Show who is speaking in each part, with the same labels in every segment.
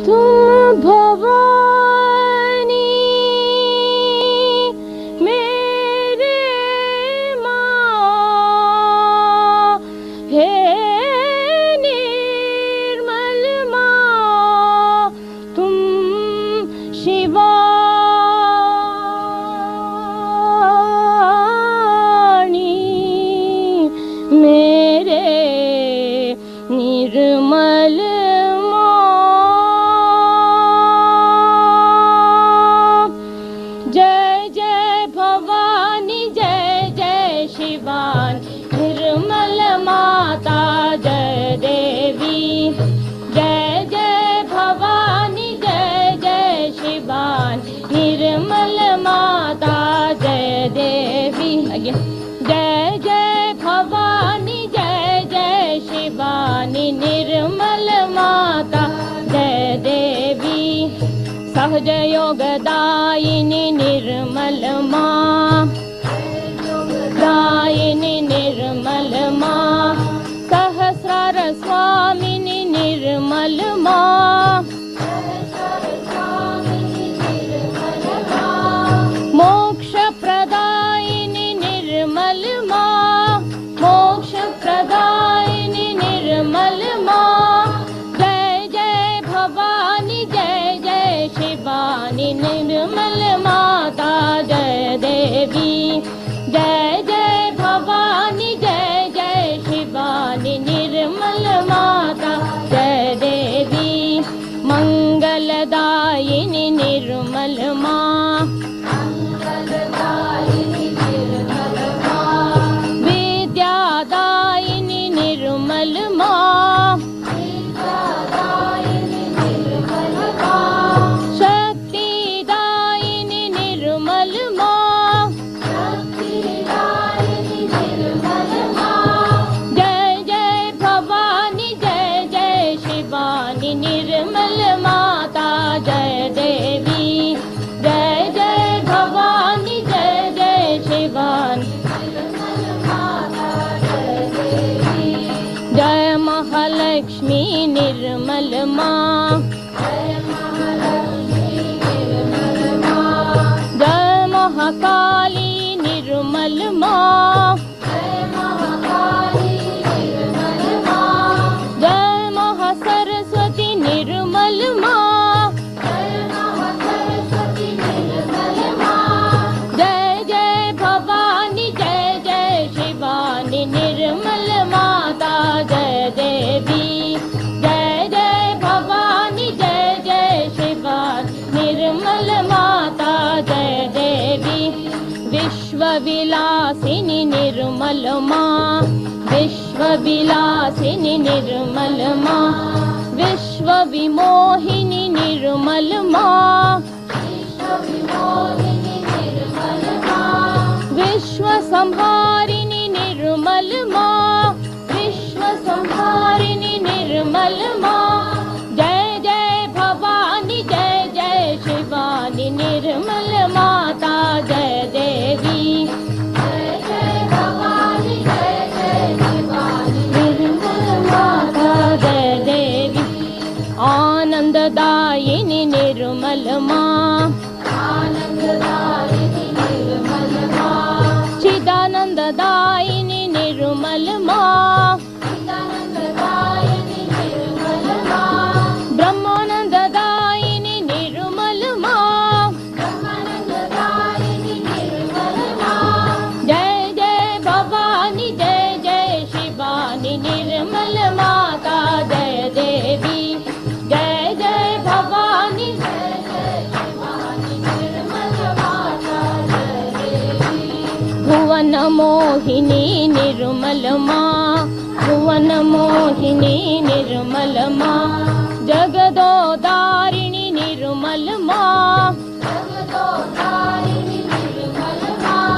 Speaker 1: तुम भवानी मेरे माँ हे निर्मल माँ, तुम शिवानी मेरे निर्मल निर्मल माता जय देवी, जय जय भवानी जय जय शिवानी निर्मल माता जय देवी, जय जय भवानी जय जय शिवानी निर्मल माता जय देवी, सहज योगदायिनी निर्मल माँ, दायिनी निर्मल माँ, सहस्रार स्वामिनी निर्मल माँ, मोक्ष प्रदायिनी निर्मल माँ, मोक्ष प्रदायिनी निर्मल माँ, जय जय भवानी जय जय शिवानी निर्मल माता जय देवी, जय जय भवानी जय जय शिवानी निर्मल माता जय देवी, मंगलदायिनी निर्मल माँ, विद्यादायिनी निर्मल माँ, शक्तिदायिनी निर्मल माँ, निर्मल माता जय देवी, जय जय भवानी जय जय शिवानी निर्मल माता जय देवी, जय महालक्ष्मी निर्मल माँ, जय महालक्ष्मी निर्मल माँ, जय महाकाली निर्मल माँ, जय महाकाली निर्मल माँ, जय महासरस्वती निर्मल माँ, जय महासरस्वती निर्मल माँ, जय जय भवानी जय जय शिवानी निर्मल माता जय देवी, जय जय भवानी जय जय शिवानी निर्मल माता जय देवी, विश्वविलासिनी निर्मल माँ, विश्वविलासिनी निर्मल माँ, विश्व विमोहिनी निर्मल माँ, विश्व संहारिणी निर्मल माँ, विश्व संहारिणी निर्मल माँ, जय जय भवानी जय जय शिवानी निर्मल माता जय देवी, जय जय भवानी जय जय शिवानी निर्मल माता जय देवी, आनंददायिनी निर्मल माँ, आनंददायिनी निर्मल माँ, चिदानंददायिनी निर्मल माँ, चिदानंददायिनी निर्मल माँ, ब्रह्मानंददायिनी निर्मल माँ, ब्रह्मानंददायिनी निर्मल माँ, जय जय भवानी जय जय शिवानी निर्मल माता जय देवी, जय जय भवानी जय जय शिवानी निर्मल माता जय देवी, भुवन मोहिनी निर्मल माँ, भुवन मोहिनी निर्मल माँ, जगदोदारिणी निर्मल माँ, जगदोदारिणी निर्मल माँ,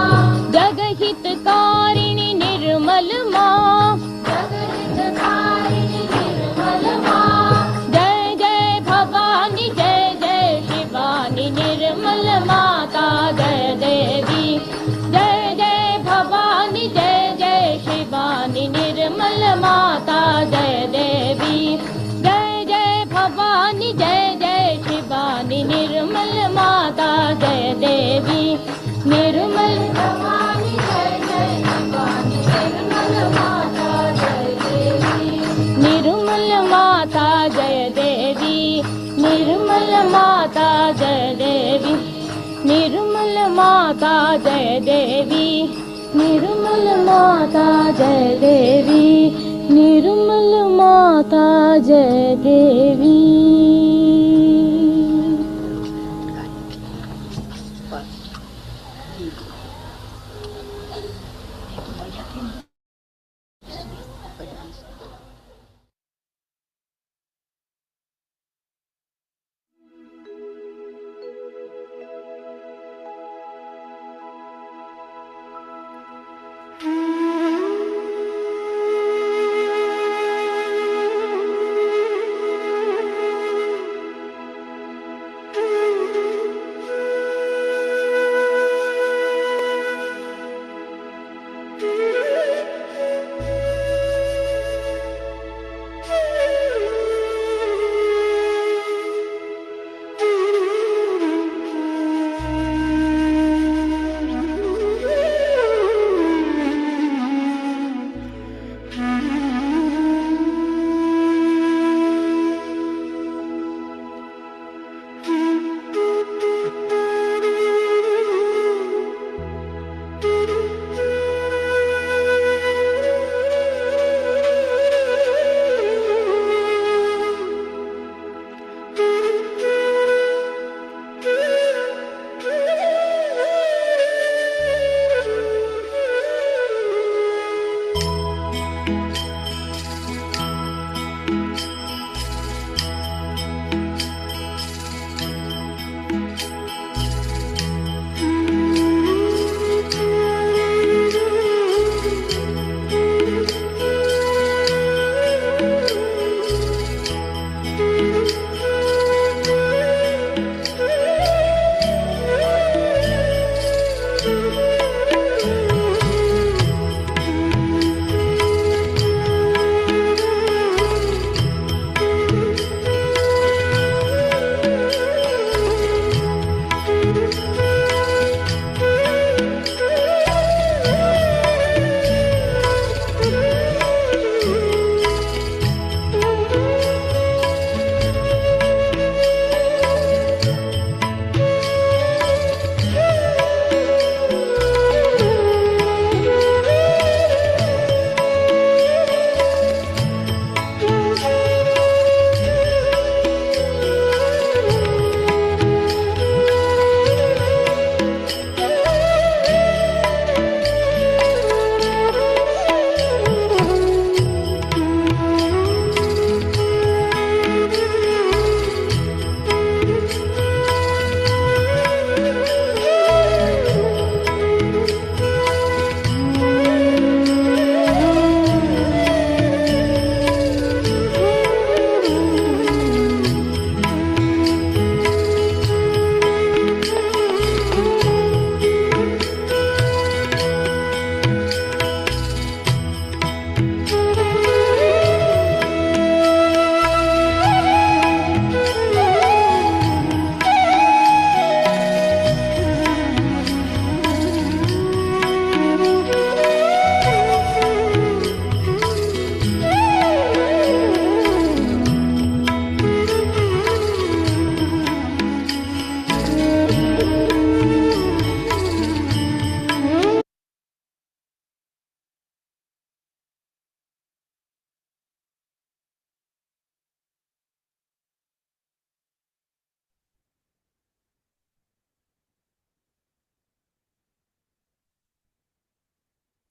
Speaker 1: जगहितकारिणी निर्मल माँ, जगहितकारिणी निर्मल माँ, जय जय भवानी जय जय शिवानी निर्मल माता जय देवी, जय जय भवानी जय जय शिवानी निर्मल माता जय देवी, जय जय भवानी जय जय भवानी निर्मल माता जय देवी निर्मल भवानी जय जय भवानी निर्मल माता जय देवी निर्मल माता जय देवी निर्मल माता जय देवी निर्मल माता जय देवी निर्मल माता जय देवी निर्मल माता जय देवी।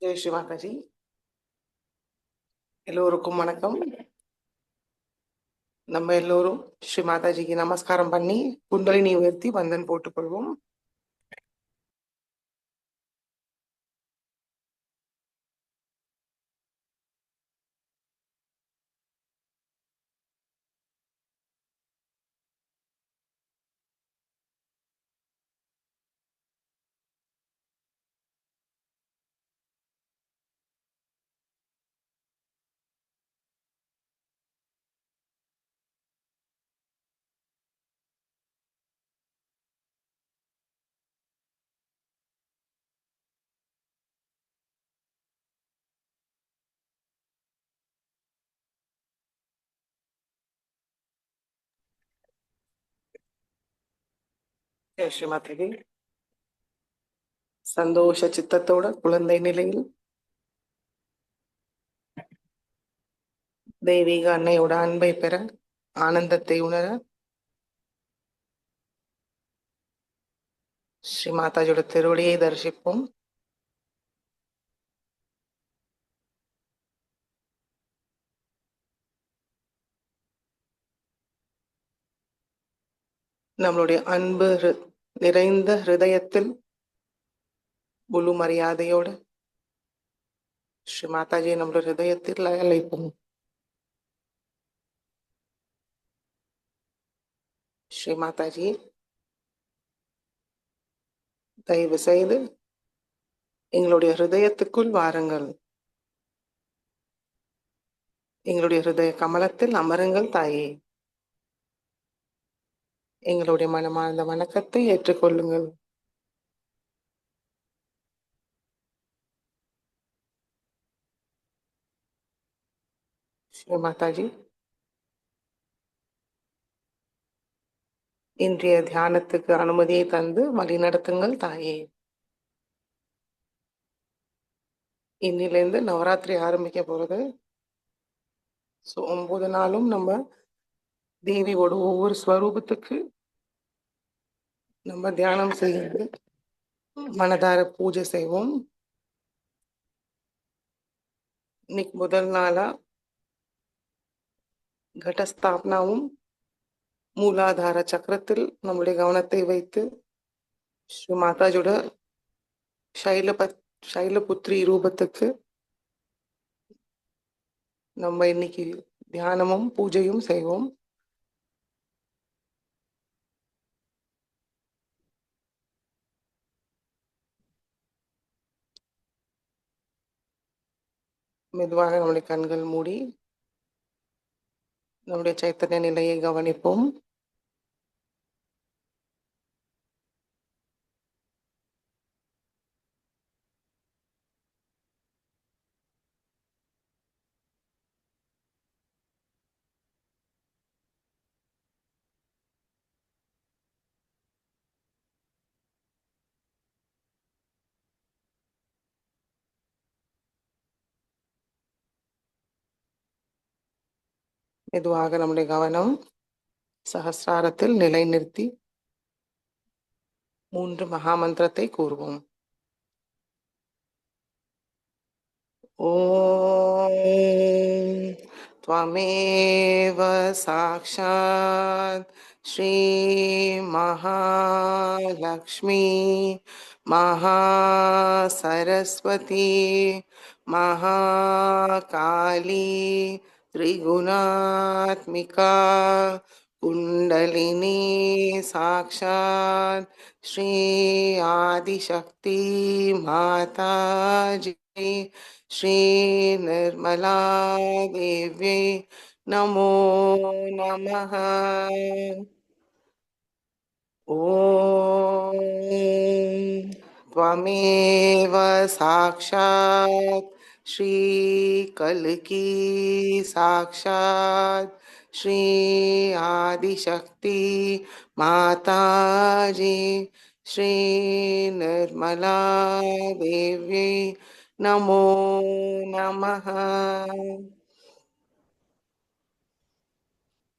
Speaker 2: ஜெய் ஸ்ரீ மாதாஜி. எல்லோருக்கும் வணக்கம். நம்ம எல்லோரும் ஸ்ரீ மாதாஜிக்கு நமஸ்காரம் பண்ணி குண்டலினி உயர்த்தி வந்தன் போட்டுக்கொள்வோம். ஜெய் ஸ்ரீ மாதாஜி. சந்தோஷ சித்தத்தோட குழந்தை நிலையில் தெய்வீக அன்னையோட அன்பை பெற, ஆனந்தத்தை உணர ஸ்ரீ மாதாஜியோட திருவடியை தரிசிப்போம். நம்மளுடைய அன்பு நிறைந்த ஹிருதயத்தில் முழு மரியாதையோடு ஸ்ரீ மாதாஜியை நம்மளுடைய ஹிருதயத்தில் அழைப்போம். ஸ்ரீ மாதாஜி, தயவு செய்து எங்களுடைய ஹிருதயத்துக்குள் வாருங்கள். எங்களுடைய ஹிருதய கமலத்தில் அமருங்கள் தாயே. எங்களுடைய மனமார்ந்த வணக்கத்தை ஏற்றுக்கொள்ளுங்கள். ஸ்ரீ மாதாஜி, இன்றைய தியானத்துக்கு அனுமதியை தந்து வழிநடத்துங்கள் தாயே. இன்னிலிருந்து நவராத்திரி ஆரம்பிக்க போறது. 9 நாளும் நம்ம தேவியோட ஒவ்வொரு ஸ்வரூபத்துக்கு நம்ம தியானம் செய்து மனதார பூஜை செய்வோம். இன்னைக்கு முதல் நாளா கடஸ்தாபனாவும் மூலாதார சக்கரத்தில் நம்முடைய கவனத்தை வைத்து ஸ்ரீ மாதாஜோட சைலபுத்ரி ரூபத்துக்கு நம்ம இன்னைக்கு தியானமும் பூஜையும் செய்வோம். மெதுவாக நம்முடைய கண்கள் மூடி நம்முடைய சைத்தன்ய நிலையை கவனிப்போம். மெதுவாக நம்முடைய கவனம் சஹஸ்ராரத்தில் நிலைநிறுத்தி 3 மகாமந்திரத்தை கூறுவோம். ஓம் त्वमेव साक्षात् श्री महालक्ष्मी महासरस्वती महाकाली त्रिगुणात्मिका कुंडलिनी साक्षात् श्री आदिशक्ति माताजी श्री निर्मला देव्यै नमो नमः. ॐ त्वमेव साक्षात् श्री कल्की साक्षात् श्री आदिशक्ति माताजी श्री निर्मला देव्यै नमो नमः.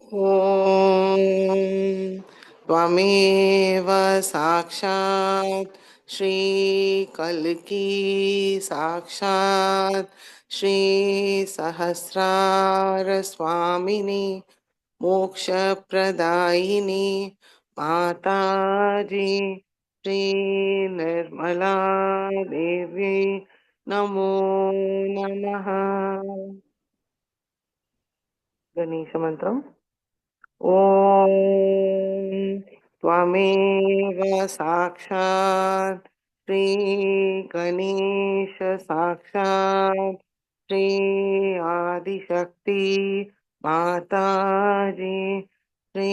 Speaker 2: ॐ त्वमेव साक्षात् श्री कल्की साक्षात् श्री सहस्रार स्वामिनी मोक्षप्रदायिनी माताजी श्री निर्मला देव्यै नमो नमः. गणेश मंत्रम. ॐ त्वमेव साक्षात् श्री गणेश साक्षात् श्री आदिशक्ति माताजी श्री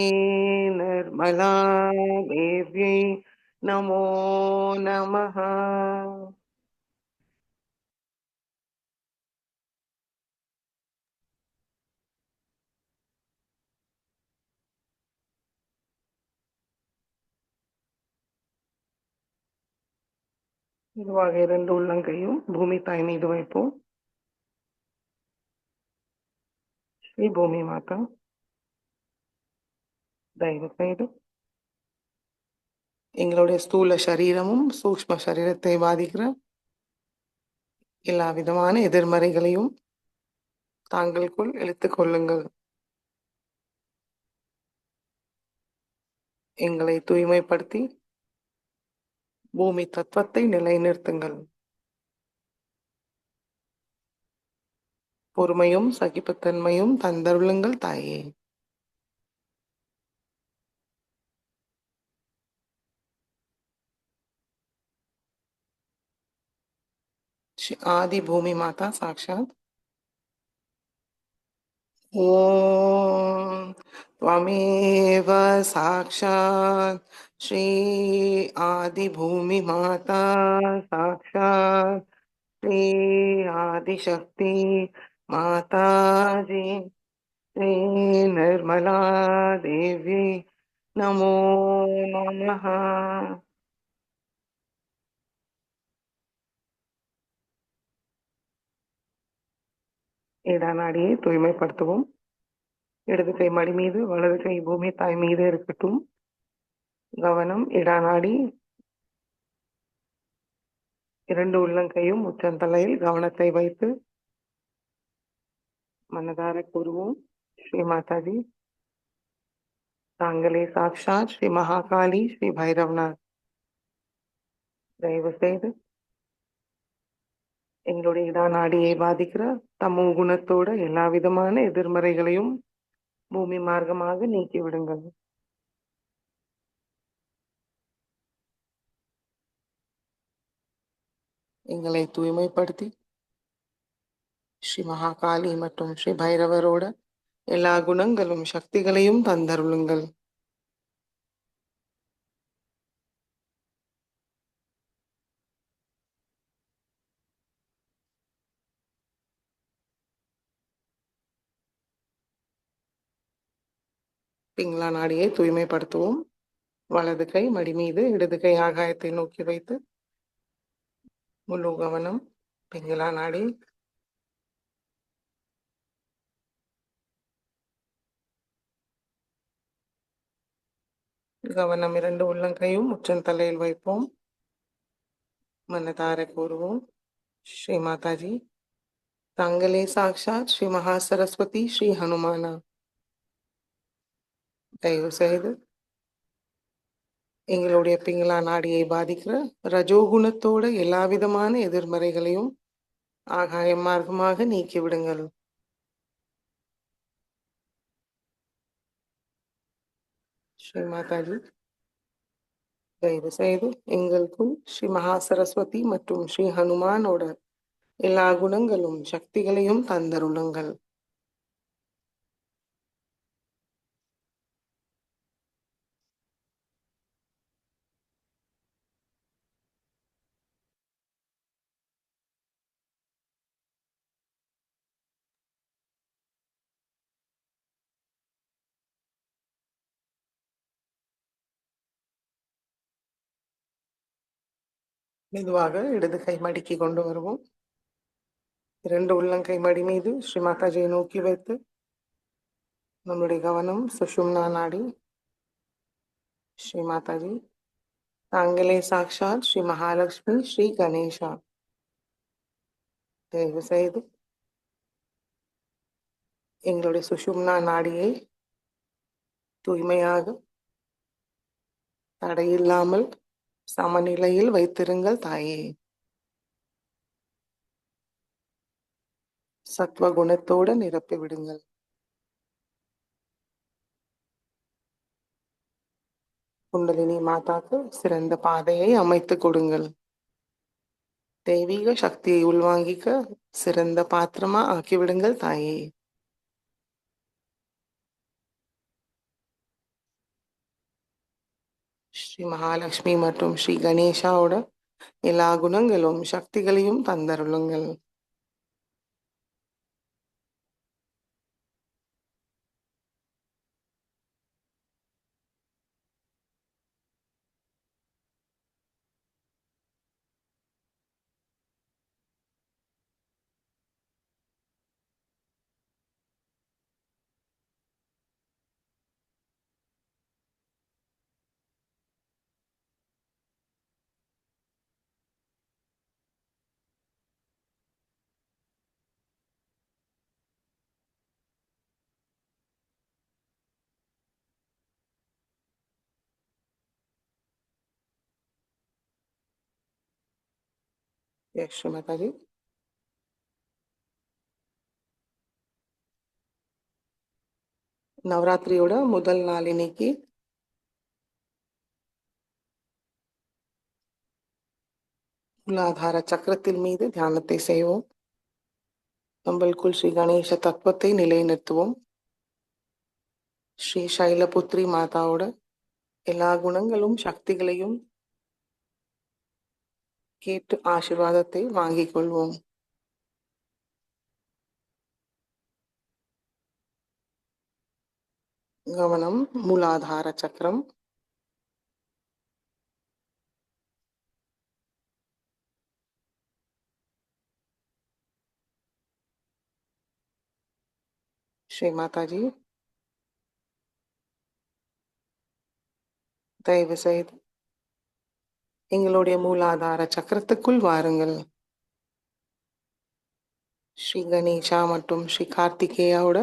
Speaker 2: निर्मला देव्यै नमो नमः. மெதுவாக இரண்டு உள்ளங்கையும் பூமி தாய் மீது வைப்போம். ஸ்ரீ பூமி மாதா, தயவு செய்து எங்களுடைய ஸ்தூல சரீரமும் சூக்ஷ்ம சரீரத்தை பாதிக்கிற எல்லா விதமான எதிர்மறைகளையும் தாங்களுக்குள் இழுத்துக் கொள்ளுங்கள். எங்களை தூய்மைப்படுத்தி பூமி தத்துவத்தை நிலைநிறுத்துங்கள். பொறுமையும் சகிப்புத்தன்மையும் தந்தருளுங்கள் தாயே. ஆதி பூமி மாதா சாட்சாத் ஓம் त्वमेव साक्षात् श्री आदिभूमि माता साक्षात् श्री आदिशक्ति माताजी श्री निर्मला देवी नमो नमः. இடநாடியை தூய்மைப்படுத்துவோம். இடது கை மடி மீது, வலது கை பூமி தாய் மீது இருக்கட்டும். கவனம் இடநாடி, இரண்டு உள்ளங்கையும் உச்சந்தலையில் கவனத்தை வைத்து மனதார கூறுவோம். ஸ்ரீ மாதாஜி, தாங்களே சாக்ஷாத் ஸ்ரீ மகாகாளி ஸ்ரீ பைரவநாத். தயவு செய்து எங்களுடைய இடநாடியை பாதிக்கிற தமோ குணத்தோட எல்லா விதமான எதிர்மறைகளையும் பூமி மார்க்கமாக நீக்கி விடுங்கள். எங்களை தூய்மைப்படுத்தி ஸ்ரீ மகாகாளி மற்றும் ஸ்ரீ பைரவரோட எல்லா குணங்களும் சக்திகளையும் தந்தருளுங்கள். பிங்களா நாடியை தூய்மைப்படுத்துவோம். வலது கை மடி மீது, இடது கை ஆகாயத்தை நோக்கி வைத்து முழு கவனம் பிங்களா நாடி. கவனம் இரண்டு உள்ளங்கையும் உச்சந்தலையில் வைப்போம். மனதார கூறுவோம். ஸ்ரீ மாதாஜி, தாங்களே சாக்ஷாத் ஸ்ரீ மகா சரஸ்வதி ஸ்ரீ ஹனுமானா. தயவு செய்து எங்களுடைய பிங்களா நாடியை பாதிக்கிற ரஜோகுணத்தோட எல்லா விதமான எதிர்மறைகளையும் ஆகாய மார்க்கமாக நீக்கி விடுங்கள். ஸ்ரீ மாதாஜி, தயவு செய்து எங்களுக்கும் ஸ்ரீ மகா சரஸ்வதி மற்றும் ஸ்ரீ ஹனுமானோட எல்லா குணங்களும் சக்திகளையும் தந்தருளுங்கள். மெதுவாக இடது கை மடிக்கி கொண்டு வருவோம். இரண்டு உள்ளங்கை மடி மீது ஸ்ரீ மாதாஜியை நோக்கி வைத்து நம்முடைய கவனம் சுஷும்னா நாடி. ஸ்ரீ மாதாஜி, தாங்களே சாக்ஷாத் ஸ்ரீ மகாலட்சுமி ஸ்ரீ கணேஷா. தயவு செய்து எங்களுடைய சுஷும்னா நாடியை தூய்மையாக தடையில்லாமல் சமநிலையில் வைத்திருங்கள் தாயே. சத்வ குணத்தோடு நிரப்பி விடுங்கள். குண்டலினி மாதாக்கு சிறந்த பாதையை அமைத்து கொடுங்கள். தெய்வீக சக்தியை உள்வாங்கிக்க சிறந்த பாத்திரமா ஆக்கிவிடுங்கள் தாயே. ஸ்ரீ மகாலட்சுமி மற்றும் ஸ்ரீ கணேஷாவோட எல்லா குணங்களும் சக்திகளையும் தந்தருளுங்கள். यश माता जी। நவராத்திரியோட முதல் நாள் இன்னைக்கு மூலாதார சக்கரத்தின் மீது தியானத்தை செய்வோம். நம்மளுக்குள் ஸ்ரீ கணேச தத்துவத்தை நிலைநிறுத்துவோம். ஸ்ரீ சைலபுத்ரி மாதாவோட எல்லா குணங்களும் சக்திகளையும் கேட்டு ஆசீர்வாதத்தை வாங்கிக் கொள்வோம். கவனம் மூலாதார சக்கரம். ஸ்ரீ மாதாஜி, தயவு செய்து எங்களுடைய மூலாதார சக்கரத்துக்குள் வாருங்கள். ஸ்ரீ கணேஷா மற்றும் ஸ்ரீ கார்த்திகேயாவோட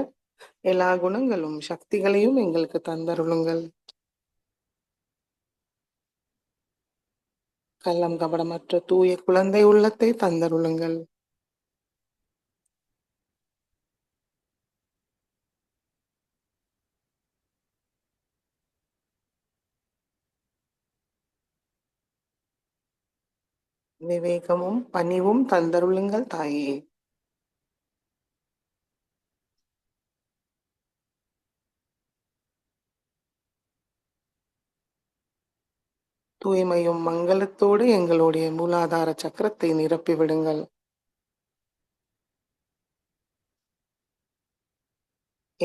Speaker 2: எல்லா குணங்களும் சக்திகளையும் எங்களுக்கு தந்தருளுங்கள். கள்ளம் கபடமற்ற தூய குழந்தை உள்ளத்தை தந்தருளுங்கள். விவேகமும் பணிவும் தந்தருளுங்கள் தாயே. தூய்மையும் மங்களத்தோடு எங்களுடைய மூலாதார சக்கரத்தை நிரப்பிவிடுங்கள்.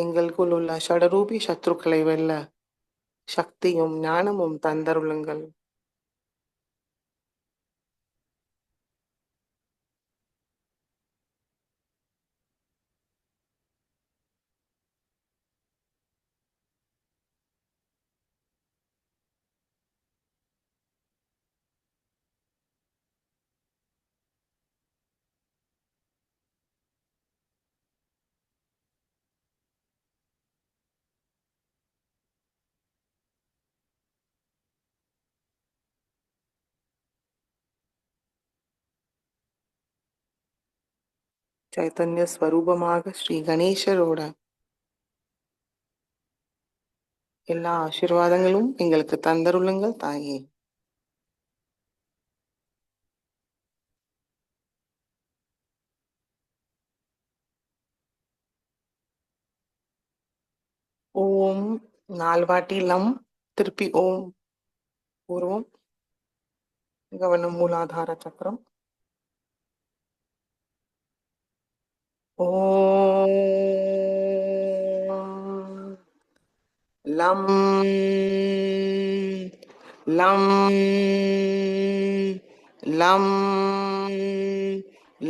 Speaker 2: எங்களுக்குள் உள்ள ஷடரூபி சத்ருக்களை வெல்ல சக்தியும் ஞானமும் தந்தருளுங்கள். சைத்தன்ய ஸ்வரூபமாக ஸ்ரீ கணேசரோட எல்லா ஆசீர்வாதங்களும் எங்களுக்கு தந்தருளுங்கள் தாயே. ஓம் நால்வாட்டி லம் திருப்பி ஓம் கூறுவோம். கவனம் மூலாதார சக்கரம். ஓம் லம் லம் லம்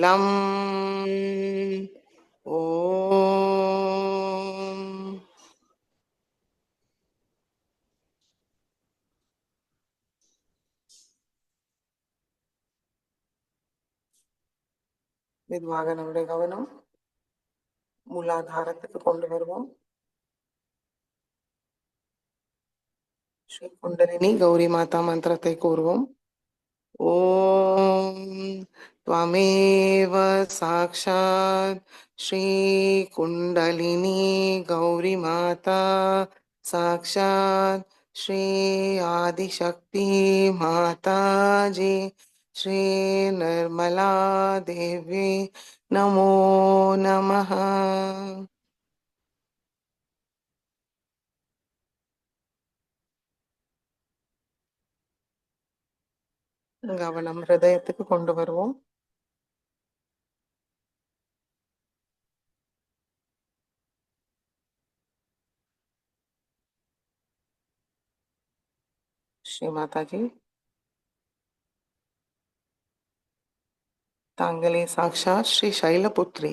Speaker 2: லம் ஓம். மெதுவாக நம்முடைய கவனம் மூலாதாரத்துக்கு கொண்டு வருவோம். ஸ்ரீ குண்டலினி கௌரி மாதா மந்திரத்தை கூறுவோம். ஓம் त्वमेव साक्षात् श्री कुंडलिनी गौरी माता साक्षात् श्री आदिशक्ति माता जी श्री निर्मला देवी नमो नमः. கவனம் ஹிருதயத்துக்கு கொண்டு வருவோம். ஸ்ரீ மாதாஜி, தாங்களே சாக்ஷாத் ஸ்ரீ சைலபுத்ரி.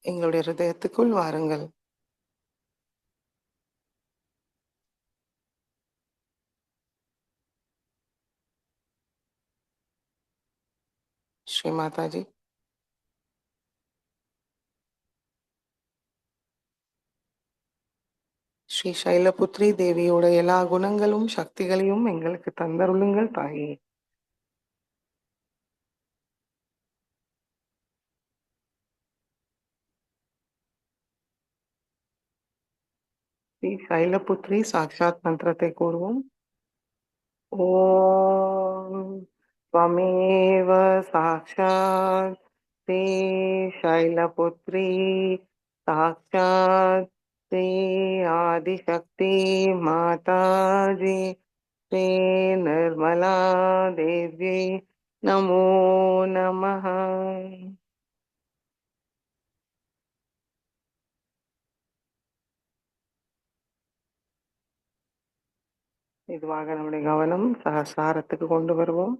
Speaker 2: எங்களுடைய ஹிருதயத்துக்குள் வாருங்கள். ஸ்ரீ மாதாஜி, ஸ்ரீ சைலபுத்ரி தேவியோட எல்லா குணங்களும் சக்திகளையும் எங்களுக்கு தந்தருளுங்கள் தாயே. ஸ்ரீ சைலபுத்ரி சாக்ஷாத் மந்திரத்தை கூறுவோம். ஓம் त्वमेव साक्षात् श्री शैलपुत्री साक्षात् श्री आदिशक्ति माताजी श्री निर्मला देवी नमो नमः. இதுவாக நம்முடைய கவனம் சகசாரத்துக்கு கொண்டு வருவோம்.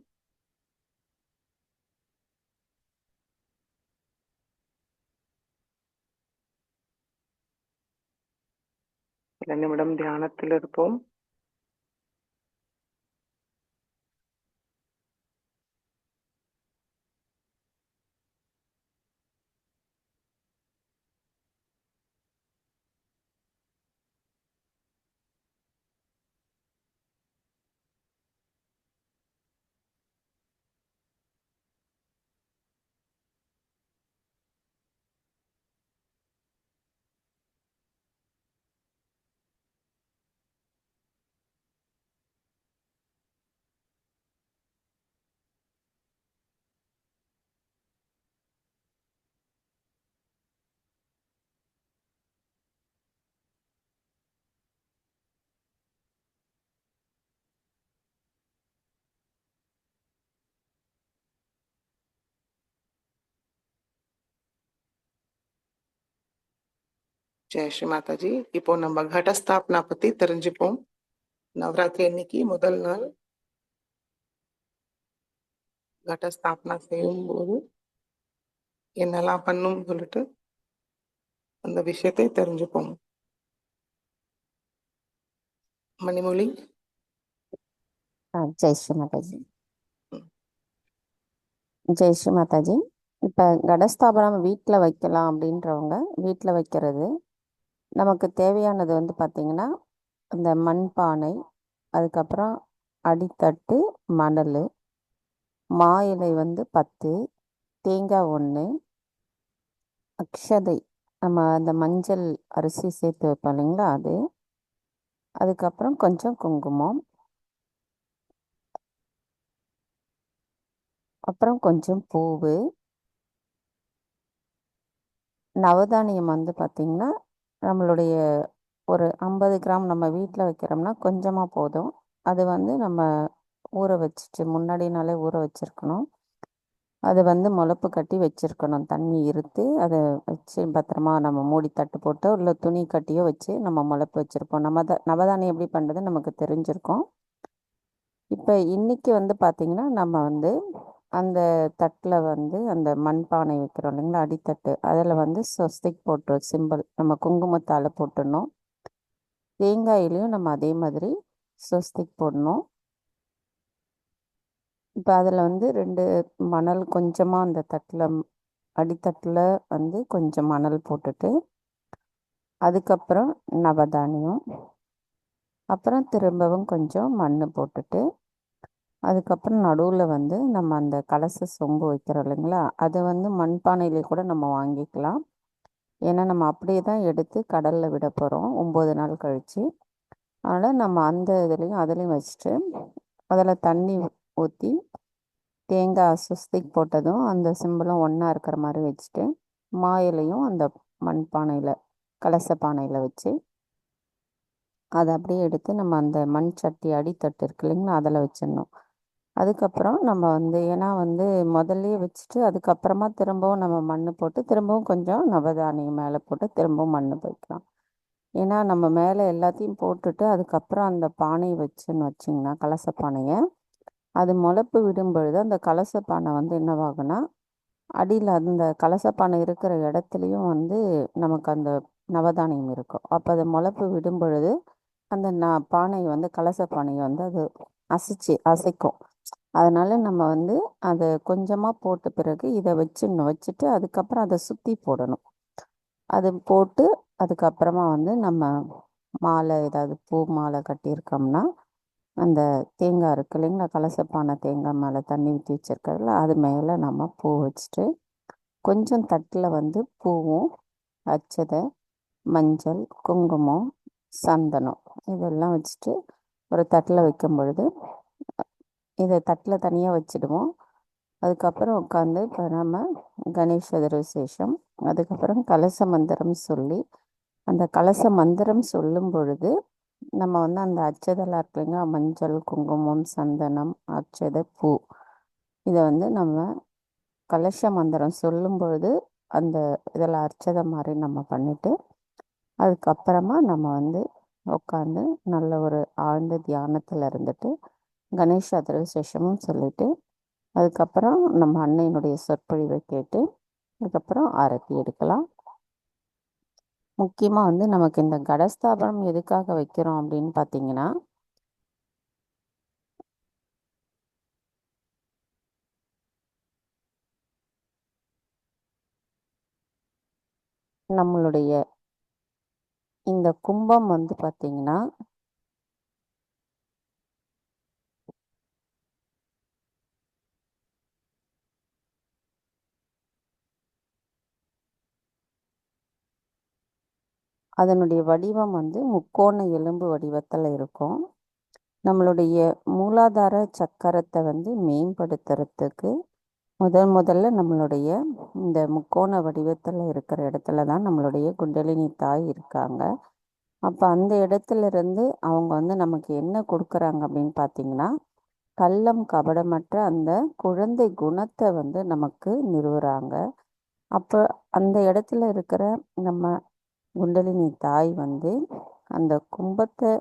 Speaker 2: சில நிமிடம் தியானத்தில் இருப்போம். ஜெய் ஸ்ரீ மாதாஜி. இப்போ நம்ம கடஸ்தாபனா பத்தி தெரிஞ்சுப்போம். நவராத்திரி அன்னைக்கு முதல் நாள் கடஸ்தாபனா செய்யும் போது என்னெல்லாம் பண்ணும் சொல்லிட்டு அந்த விஷயத்தை தெரிஞ்சுப்போம். மணிமொழி.
Speaker 3: ஜெய் ஸ்ரீ மாதாஜி. ஜெய் ஸ்ரீ மாதாஜி. இப்போ கடஸ்தாபனம் வீட்டில் வைக்கலாம் அப்படின்றவங்க வீட்டில் வைக்கிறது. நமக்கு தேவையானது வந்து பார்த்திங்கன்னா இந்த மண்பானை, அதுக்கப்புறம் அடித்தட்டு, மணல், மா இலை வந்து 10, தேங்காய் 1, அக்ஷதை நம்ம அந்த மஞ்சள் அரிசி சேர்த்து வைப்போம் இல்லைங்களா அது, அதுக்கப்புறம் கொஞ்சம் குங்குமம், அப்புறம் கொஞ்சம் பூவு, நவதானியம் வந்து பார்த்திங்கன்னா நம்மளுடைய ஒரு 50 கிராம் நம்ம வீட்டில் வைக்கிறோம்னா கொஞ்சமாக போதும். அது வந்து நம்ம ஊற வச்சுட்டு முன்னாடி நாளே ஊற வச்சுருக்கணும். அதை வந்து முளப்பு கட்டி வச்சுருக்கணும். தண்ணி இருத்து அதை வச்சு பத்திரமா நம்ம மூடி தட்டு போட்டோ இல்லை துணி கட்டியோ வச்சு நம்ம முளப்பு வச்சுருப்போம். நவதானியம் எப்படி பண்ணுறது நமக்கு தெரிஞ்சிருக்கோம். இப்போ இன்றைக்கி வந்து பார்த்திங்கன்னா நம்ம வந்து அந்த தட்டில் வந்து அந்த மண்பானை வைக்கிறோம் இல்லைங்களா, அடித்தட்டு, அதில் வந்து ஸ்வஸ்திக் போட்டு சிம்பிள் நம்ம குங்குமத்தால் போட்டுடணும். தேங்காயிலையும் நம்ம அதே மாதிரி ஸ்வஸ்திக் போடணும். இப்போ அதில் வந்து 2 மணல் கொஞ்சமாக அந்த தட்டில் அடித்தட்டில் வந்து கொஞ்சம் மணல் போட்டுட்டு, அதுக்கப்புறம் நவதானியம், அப்புறம் திரும்பவும் கொஞ்சம் மண் போட்டுட்டு, அதுக்கப்புறம் நடுவில் வந்து நம்ம அந்த கலச சொம்பு வைக்கிறோம் இல்லைங்களா, அதை வந்து மண்பானையிலே கூட நம்ம வாங்கிக்கலாம். ஏன்னா நம்ம அப்படியே தான் எடுத்து கடலில் விட போகிறோம் 9 நாள் கழித்து. அதனால் நம்ம அந்த அதுலேயும் வச்சுட்டு அதில் தண்ணி ஊற்றி தேங்காய் சுஸ்திக் போட்டதும் அந்த சிம்பிளும் ஒன்றா இருக்கிற மாதிரி வச்சுட்டு, மா இலையும் அந்த மண்பானையில் கலச பானையில் வச்சு அதை அப்படியே எடுத்து நம்ம அந்த மண் சட்டி அடித்தட்டு இருக்கு இல்லைங்களா, அதில் வச்சிடணும். அதுக்கப்புறம் நம்ம வந்து ஏன்னா வந்து முதல்லையே வச்சுட்டு அதுக்கப்புறமா திரும்பவும் நம்ம மண் போட்டு திரும்பவும் கொஞ்சம் நவதானியம் மேலே போட்டு திரும்பவும் மண் வைக்கலாம். ஏன்னா நம்ம மேலே எல்லாத்தையும் போட்டுட்டு அதுக்கப்புறம் அந்த பானையை வச்சுன்னு வச்சிங்கன்னா கலச பானையை, அது முளப்பு விடும் பொழுது அந்த கலச பானை வந்து என்னவாகுன்னா அடியில் அந்த கலச பானை இருக்கிற இடத்துலையும் வந்து நமக்கு அந்த நவதானியம் இருக்கும். அப்போ அது முளப்பு விடும் பொழுது அந்த பானை வந்து கலச பானையை வந்து அது அசைக்கும். அதனால் நம்ம வந்து அதை கொஞ்சமாக போட்ட பிறகு இதை வச்சுட்டு அதுக்கப்புறம் அதை சுற்றி போடணும். அது போட்டு அதுக்கப்புறமா வந்து நம்ம மாலை ஏதாவது பூ மாலை கட்டியிருக்கோம்னா அந்த தேங்காய் இருக்கு இல்லைங்களா, கலசப்பான தேங்காய் மேலே தண்ணி ஊற்றி வச்சுருக்கிறதுல அது மேலே நம்ம பூ வச்சுட்டு கொஞ்சம் தட்டில் வந்து பூவும், அச்சதை, மஞ்சள், குங்குமம், சந்தனம் இதெல்லாம் வச்சுட்டு ஒரு தட்டில் வைக்கும் பொழுது இதை தட்டில் தனியாக வச்சுடுவோம். அதுக்கப்புறம் உட்காந்து இப்போ நம்ம கணேஷ விசேஷம், அதுக்கப்புறம் கலச மந்திரம் சொல்லி அந்த கலச மந்திரம் சொல்லும் பொழுது நம்ம வந்து அந்த அச்சதெல்லாம் இருக்குங்க, மஞ்சள், குங்குமம், சந்தனம், அச்சதை, பூ, இதை வந்து நம்ம கலச மந்திரம் சொல்லும் பொழுது அந்த இதில் அர்ச்சதை மாதிரி நம்ம பண்ணிட்டு அதுக்கப்புறமா நம்ம வந்து உட்காந்து நல்ல ஒரு ஆழ்ந்த தியானத்தில் இருந்துட்டு கணேஷ விசேஷமும் சொல்லிட்டு அதுக்கப்புறம் நம்ம அன்னையினுடைய சொற்பொழிவை கேட்டு அதுக்கப்புறம் ஆரத்தி எடுக்கலாம். முக்கியமாக வந்து நமக்கு இந்த கடஸ்தாபனம் எதுக்காக வைக்கிறோம் அப்படின்னு பார்த்தீங்கன்னா, நம்மளுடைய இந்த கும்பம் வந்து பார்த்தீங்கன்னா அதனுடைய வடிவம் வந்து முக்கோண எலும்பு வடிவத்தில் இருக்கும். நம்மளுடைய மூலாதார சக்கரத்தை வந்து மேம்படுத்துறதுக்கு முதல்ல நம்மளுடைய இந்த முக்கோண வடிவத்தில் இருக்கிற இடத்துல தான் நம்மளுடைய குண்டலினி தாய் இருக்காங்க. அப்போ அந்த இடத்துல இருந்து அவங்க வந்து நமக்கு என்ன கொடுக்குறாங்க அப்படின்னு பார்த்தீங்கன்னா, கள்ளம் கபடமற்ற அந்த குழந்தை குணத்தை வந்து நமக்கு நிறுவுறாங்க. அப்போ அந்த இடத்துல இருக்கிற நம்ம குண்டலினி தாய் வந்து அந்த கும்பத்தை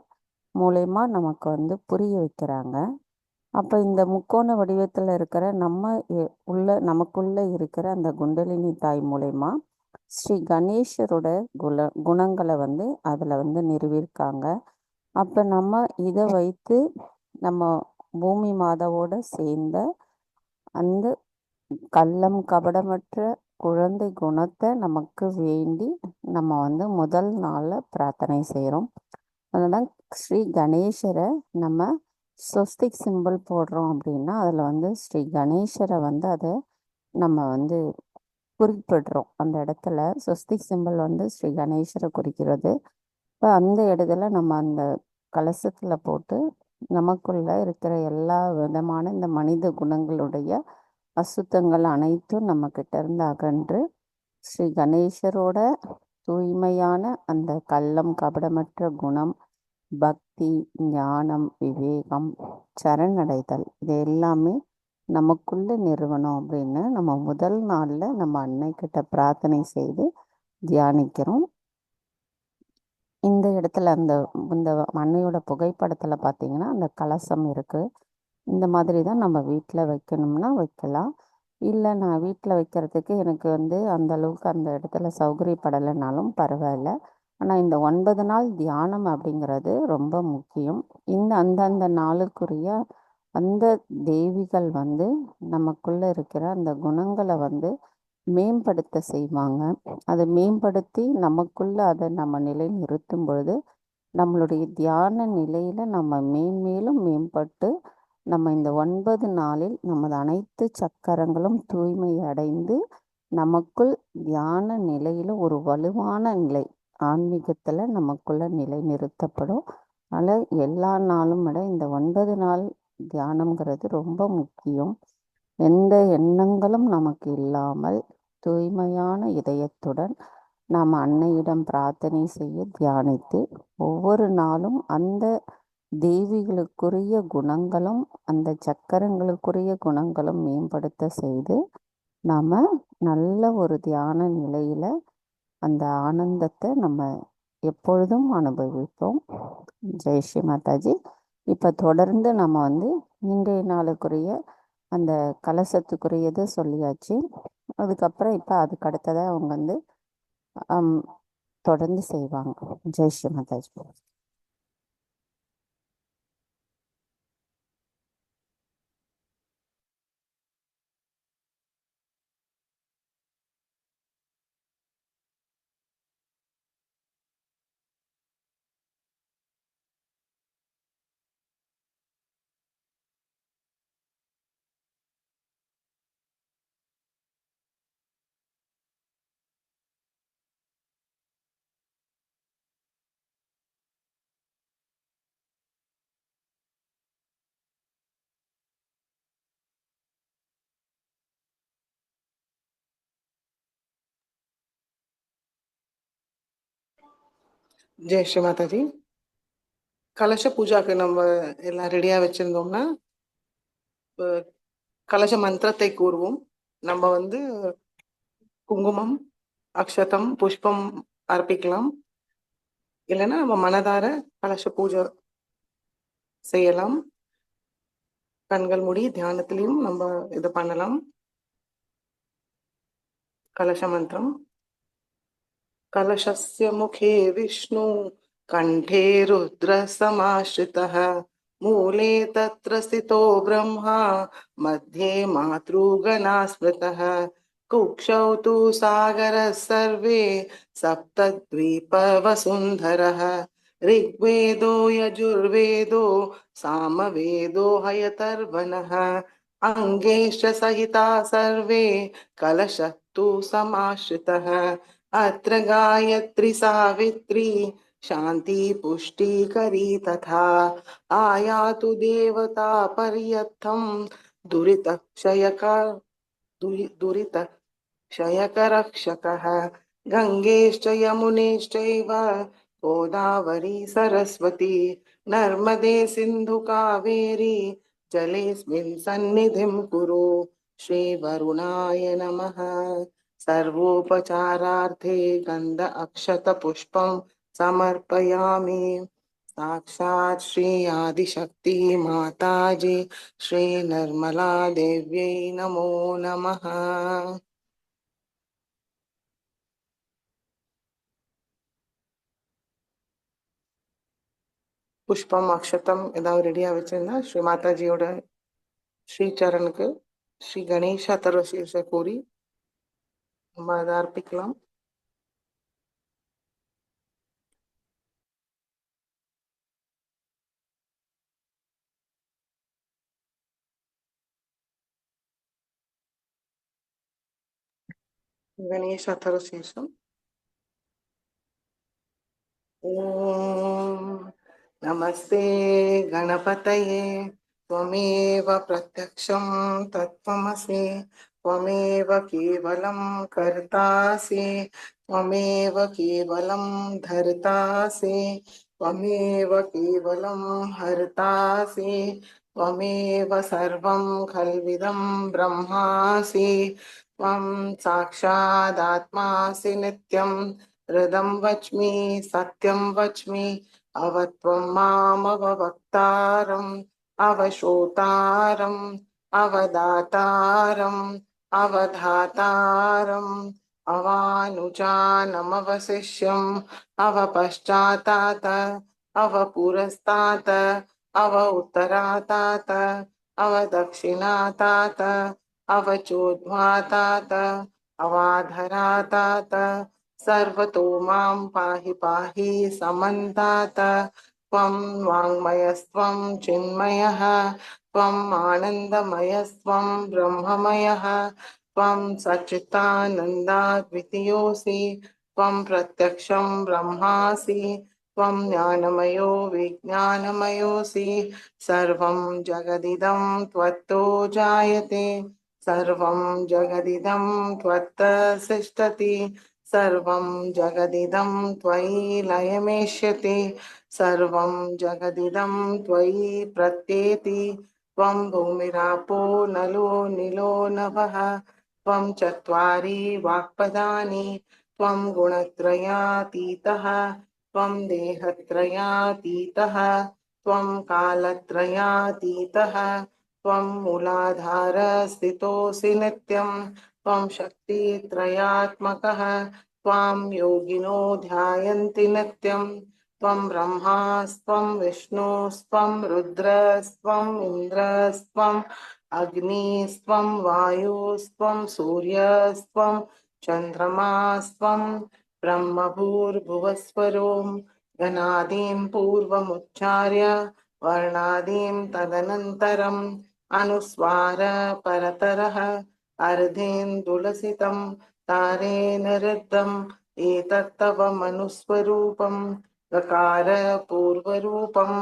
Speaker 3: மூலயமா நமக்கு வந்து புரிய வைக்கிறாங்க. அப்போ இந்த முக்கோண வடிவத்தில் இருக்கிற நம்ம நமக்குள்ள இருக்கிற அந்த குண்டலினி தாய் மூலயமா ஸ்ரீ கணேசரோட குணங்களை வந்து அதில் வந்து நிறுவியிருக்காங்க. அப்போ நம்ம இதை வைத்து நம்ம பூமி மாதாவோட சேர்ந்த அந்த கள்ளம் கபடமற்ற குழந்தை குணத்தை நமக்கு வேண்டி நம்ம வந்து முதல் நாளில் பிரார்த்தனை செய்கிறோம். அதனால் ஸ்ரீ கணேசரை நம்ம ஸ்வஸ்திக் சிம்பிள் போடுறோம் அப்படின்னா அதில் வந்து ஸ்ரீ கணேசரை வந்து அதை நம்ம வந்து குறிப்பிடுறோம். அந்த இடத்துல ஸ்வஸ்திக் சிம்பிள் வந்து ஸ்ரீ கணேசரை குறிக்கிறது. இப்போ அந்த இடத்துல நம்ம அந்த கலசத்தில் போட்டு நமக்குள்ள இருக்கிற எல்லா விதமான இந்த மனித குணங்களுடைய அசுத்தங்கள் அனைத்தும் நம்ம கிட்ட இருந்து அகன்று ஸ்ரீ கணேசரோட தூய்மையான அந்த கள்ளம் கபடமற்ற குணம், பக்தி, ஞானம், விவேகம், சரணடைதல் இது எல்லாமே நமக்குள்ள நிறுவனம் அப்படின்னு நம்ம முதல் நாளில் நம்ம அன்னை கிட்ட பிரார்த்தனை செய்து தியானிக்கிறோம். இந்த இடத்துல இந்த அன்னையோட புகைப்படத்தில் பார்த்தீங்கன்னா அந்த கலசம் இருக்குது. இந்த மாதிரி தான் நம்ம வீட்டில் வைக்கணும்னா வைக்கலாம். இல்லை நான் வீட்டில் வைக்கிறதுக்கு எனக்கு வந்து அந்த அளவுக்கு அந்த இடத்துல சௌகரியப்படலைனாலும் பரவாயில்ல. ஆனால் இந்த 9 நாள் தியானம் அப்படிங்கிறது ரொம்ப முக்கியம். அந்தந்த நாளுக்குரிய அந்த தேவிகள் வந்து நமக்குள்ளே இருக்கிற அந்த குணங்களை வந்து மேம்படுத்த செய்வாங்க. அதை மேம்படுத்தி நமக்குள்ள அதை நம்ம நிலை நிறுத்தும் பொழுது நம்மளுடைய தியான நிலையில் நம்ம மேன்மேலும் மேம்பட்டு நம்ம இந்த 9 நாளில் நமது அனைத்து சக்கரங்களும் தூய்மை அடைந்து நமக்குள் தியான நிலையில் ஒரு வலுவான நிலை ஆன்மீகத்தில் நமக்குள்ள நிலை நிறுத்தப்படும். அதனால் எல்லா நாளும் விட இந்த 9 நாள் தியானம்ங்கிறது ரொம்ப முக்கியம். எந்த எண்ணங்களும் நமக்கு இல்லாமல் தூய்மையான இதயத்துடன் நாம் அன்னையிடம் பிரார்த்தனை செய்ய தியானித்து ஒவ்வொரு நாளும் அந்த தேவிகளுக்குரிய குணங்களும் அந்த சக்கரங்களுக்குரிய குணங்களும் மேம்படுத்த செய்து நாம் நல்ல ஒரு தியான நிலையில் அந்த ஆனந்தத்தை நம்ம எப்பொழுதும் அனுபவிப்போம். ஜெய் ஸ்ரீ மாதாஜி. இப்போ தொடர்ந்து நம்ம வந்து இன்றைய நாளுக்குரிய அந்த கலசத்துக்குரியது சொல்லியாச்சு. அதுக்கப்புறம் இப்போ அதுக்கு அடுத்ததாக அவங்க வந்து தொடர்ந்து செய்வாங்க. ஜெய் ஸ்ரீ மாதாஜி.
Speaker 2: ஜெய் ஸ்ரீ மாதாஜி. கலச பூஜாக்கு நம்ம எல்லாம் ரெடியா வச்சிருந்தோம்னா கலச மந்திரத்தை கூறுவோம். நம்ம குங்குமம், அக்ஷதம், புஷ்பம் அர்ப்பிக்கலாம். இல்லைன்னா நம்ம மனதார கலச பூஜை செய்யலாம். கண்கள் மூடி தியானத்திலையும் நம்ம இது பண்ணலாம். கலச மந்திரம். कलशस्य मुखे विष्णु कंठे रुद्र समाश्रितः मूले तत्र स्थितो ब्रह्मा मध्ये मातृगणा स्मृतः कुक्षौ तु सागरः सर्वे सप्तद्वीपवसुन्धरः ऋग्वेदो यजुर्वेदो सामवेदो हयतर्वणः अङ्गेश्च सहिता सर्वे कलशः तु समाश्रितः अत्र गायत्री सावित्री शांति पुष्टिकरी तथा आयातु देवता पर्यर्थम दुरितक्षयकरक्षकः गंगेश्च यमुनेश्चैव गोदावरी सरस्वती नर्मदे सिन्धु कावेरी जलेऽस्मिन् सन्निधिं कुरु. श्रीवरुणाय नमः. सर्वोपचारार्थे गंध अक्षत पुष्पं समर्पयामि. साक्षात् श्री आदिशक्ति माताजी श्री निर्मला देव्यै नमो नमः. புஷ்பம் அக்ஷதம் ஏதாவது ரெடியா வச்சிருந்தா ஸ்ரீ மாதாஜியோட ஸ்ரீ சரணுக்கு ஸ்ரீ கணேஷ தரசீர்ஷ கூறி நம்ம அதை அர்ப்பிக்கலாம். गणेश अथर्वशीर्षम्. ओम नमस्ते गणपतये त्वमेव प्रत्यक्षं तत्त्वमसि त्वमेव केवलं कर्तासि त्वमेव केवलं धर्तासि त्वमेव केवलं हर्तासि त्वमेव सर्वं खल्विदं ब्रह्मासि त्वं साक्षादात्मासि नित्यं हृदं वच्मि सत्यं वच्मि अवत्वं मामवक्तारम् अवश्रोतारम् अवदातारम् अवधातारम् अवानुजानमवशिष्यम् अवपश्चातात अवपुरस्तात् अव उत्तरातात अवदक्षिणातात अवचोद्ध्वातात अवाधरातात सर्वतो मां पाहि पाहि समन्तात्. त्वं वाङ्मयस्त्वं चिन्मयः त्वम् आनन्दमयस्त्वं ब्रह्ममयः त्वं सच्चिदानन्दाद्वितीयोऽसि त्वं प्रत्यक्षं ब्रह्मासि त्वं ज्ञानमयो विज्ञानमयोऽसि सर्वं जगदिदं त्वत्तो जायते सर्वं जगदिदं त्वत्तसिष्ठति सर्वं जगदिदं त्वयि लयमेष्यति सर्वं जगदिदं त्वयि प्रत्येति त्वं भूमिरापो नलो निलो नभः त्वं चत्वारि वाक्पदानि त्वं गुणत्रयातीतः त्वं देहत्रयातीतः त्वं कालत्रयातीतः त्वं मूलाधार स्थितोऽसि नित्यं त्वं शक्तित्रयात्मकः त्वां योगिनो ध्यायन्ति नित्यं त्वं ब्रह्मास्त्वं विष्णुस्त्वं रुद्रस्त्वं इन्द्रस्त्वं अग्निस्त्वं वायुस्त्वं सूर्यस्त्वं चन्द्रमास्त्वं ब्रह्मभूर्भुवस्वरों गणादीं पूर्वमुच्चार्य वर्णादीं तदनन्तरम् अनुस्वार परतरः अर्धेन्दुलसितं तारेण रुद्धम् एतत्तव मनुस्वरूपं गकार पूर्वरूपम्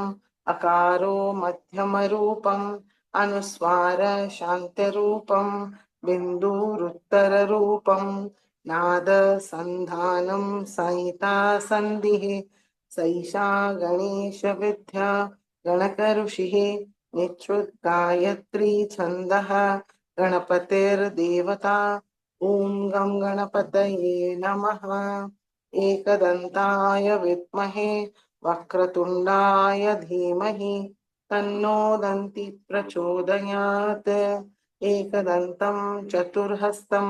Speaker 2: अकारो मध्यमरूपम् अनुस्वार शान्त्यरूपं बिन्दुरुत्तररूपं नाद सन्धानं संहिता सन्धिः सैषा गणेशविद्या गणकऋषिः निच्छ्रुतगायत्री छन्दः गणपतिर्देवता ॐ गं गणपतये नमः। एकदन्ताय विद्महे वक्रतुण्डाय धीमहि तन्नो दन्ति प्रचोदयात्। एकदन्तं चतुर्हस्तं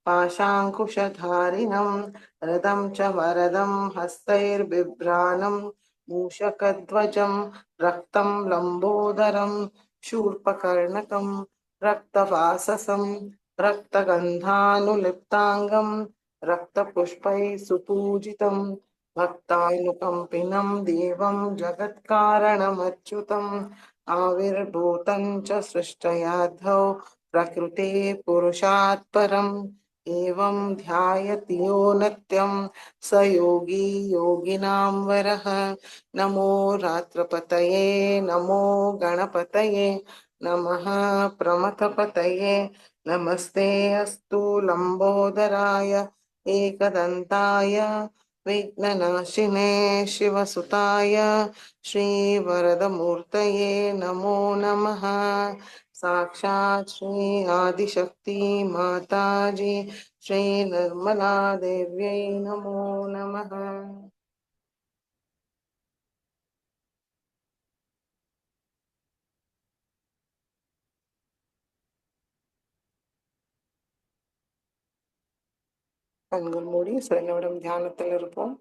Speaker 2: पाशाङ्कुशधारिणं रदं च वरदं हस्तैर्बिभ्राणं मूषकध्वजं रक्तं लम्बोदरं शूर्पकर्णकं रक्तवाससं रक्तगन्धानुलिप्ताङ्गं रक्तपुष्पैः सुपूजितं भक्तानुकम्पिनं देवं जगत्कारणमच्युतम् आविर्भूतं च सृष्टयाद्धौ प्रकृते पुरुषात् परम् एवं ध्यायति यो नित्यं स योगी योगिनां वरः। नमो रात्रपतये नमो गणपतये नमः प्रमथपतये नमस्ते अस्तु लंबोदराय एकदन्ताय विघ्ननाशिने शिवसुताय श्रीवरदमूर्तये नमो नमः। साक्षात् श्री आदिशक्ति माताजी श्री निर्मला देव्यै नमो नमः। கண்கள் மூடி சில நிமிடம் தியானத்தில் இருப்போம்.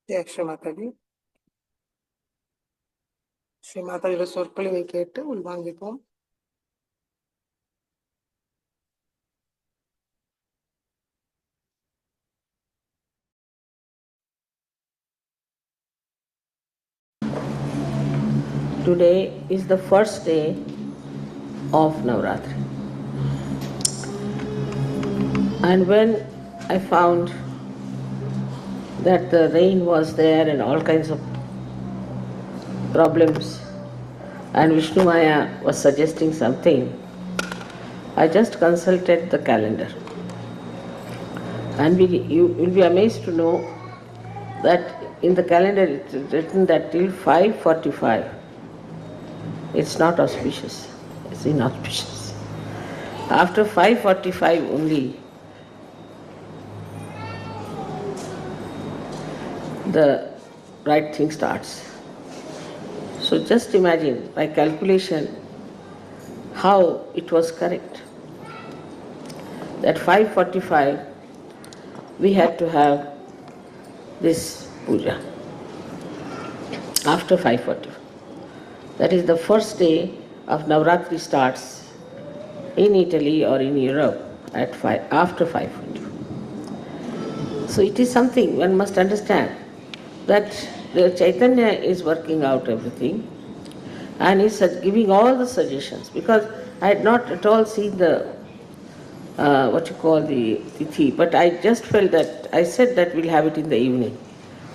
Speaker 2: ஜெய ஸ்ரீ மாதாஜி. ஸ்ரீ மாதாஜியோட சொற்பொழிவை கேட்டு உள்வாங்கிப்போம்.
Speaker 4: Today is the first day of Navratri. And when I found that the rain was there and all kinds of problems, and Vishnu Maya was suggesting something, I just consulted the calendar. And you will be amazed to know that in the calendar it is written that till 5:45 it's not auspicious, it's inauspicious. After 5:45 only the right thing starts. So just imagine by calculation how it was correct. At 5:45 we had to have this puja. After 5:45. That is the first day of Navratri starts in Italy or in Europe at after 5:45. So it is something one must understand that the Chaitanya is working out everything and is giving all the suggestions, because I had not at all seen the the tithi, but I just felt that I said that we'll have it in the evening.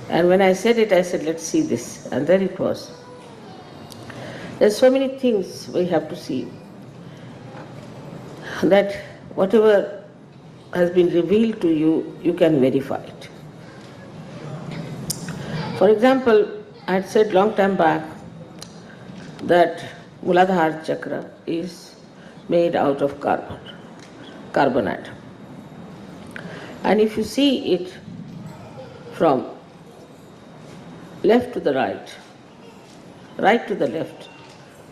Speaker 4: And when I said it, I said, let's see this. And there it was. There's so many things we have to see, that whatever has been revealed to you, you can verify it. For example, I had said long time back that Muladhara Chakra is made out of carbon atom. And if you see it from left to the right, right to the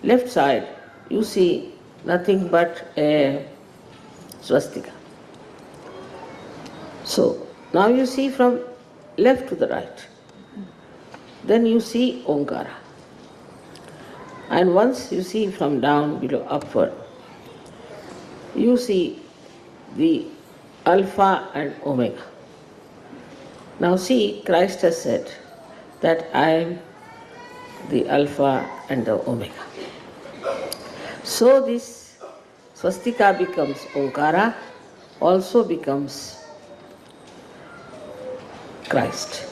Speaker 4: left side, you see nothing but a swastika. So now you see from left to the right, then you see Omkara. And once you see from down below upward, you see the Alpha and Omega. Now see, Christ has said that I am the Alpha and the Omega. So this swastika becomes Omkara, also becomes Christ.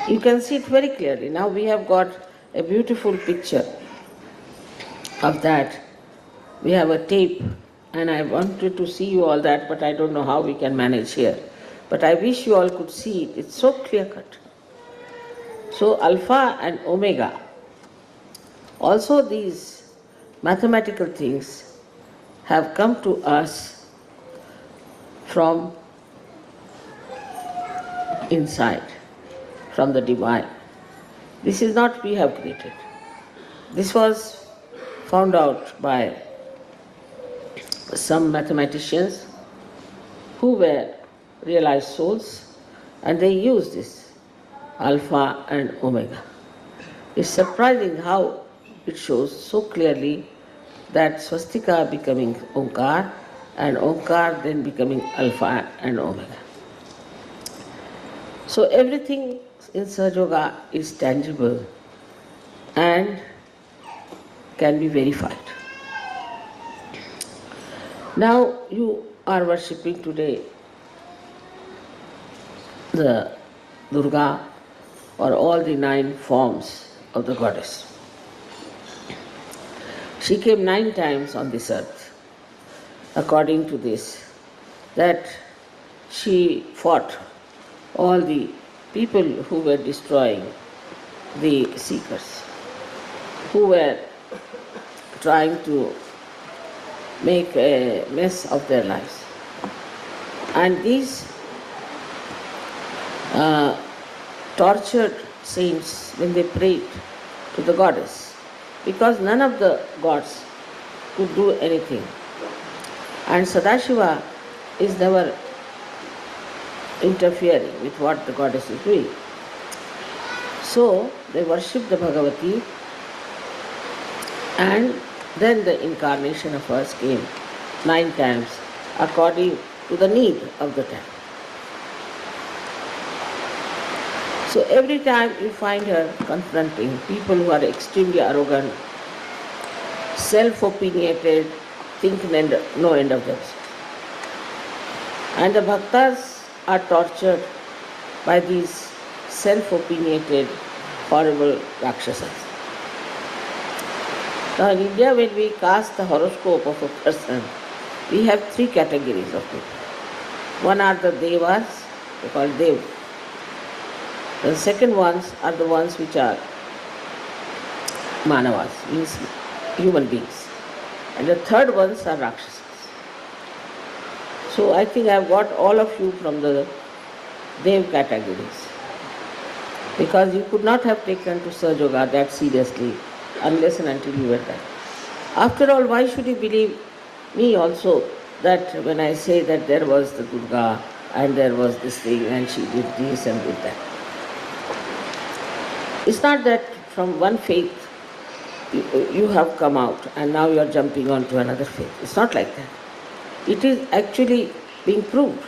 Speaker 4: You can see it very clearly. Now we have got a beautiful picture of that. We have a tape, and I wanted to see you all that, but I don't know how we can manage here. But I wish you all could see it. It's so clear-cut. So Alpha and Omega, also these mathematical things have come to us from inside, from the divine. This is not we have created. This was found out by some mathematicians who were realized souls, and they used this Alpha and Omega. It's surprising how it shows so clearly that swastika becoming Omkar, and Omkar then becoming Alpha and Omega. So everything in Sahaja Yoga is tangible and can be verified. Now you are worshipping today the Durga, or all the 9 forms of the goddess. She came 9 times on this earth, according to this, that she fought all the people who were destroying the seekers, who were trying to make a mess of their lives. And these tortured saints, when they prayed to the goddess, because none of the gods could do anything. And Sadashiva is never interfering with what the goddess is doing. So they worshipped the Bhagavati, and then the incarnation of hers came 9 times according to the need of the time. So every time you find her confronting people who are extremely arrogant, self-opinionated, think no end of themselves. And the bhaktas are tortured by these self-opinionated, horrible Rakshasas. Now in India, when we cast the horoscope of a person, we have three categories of people. One are the devas, they call dev. The second ones are the ones which are manavas, means human beings. And the third ones are rakshasas. So I think I have got all of you from the dev categories. Because you could not have taken to Sahaja Yoga that seriously unless and until you were there. After all, why should you believe me also that when I say that there was the Durga and there was this thing and she did this and did that? It's not that from one faith you have come out and now you are jumping on to another faith. It's not like that. It is actually being proved.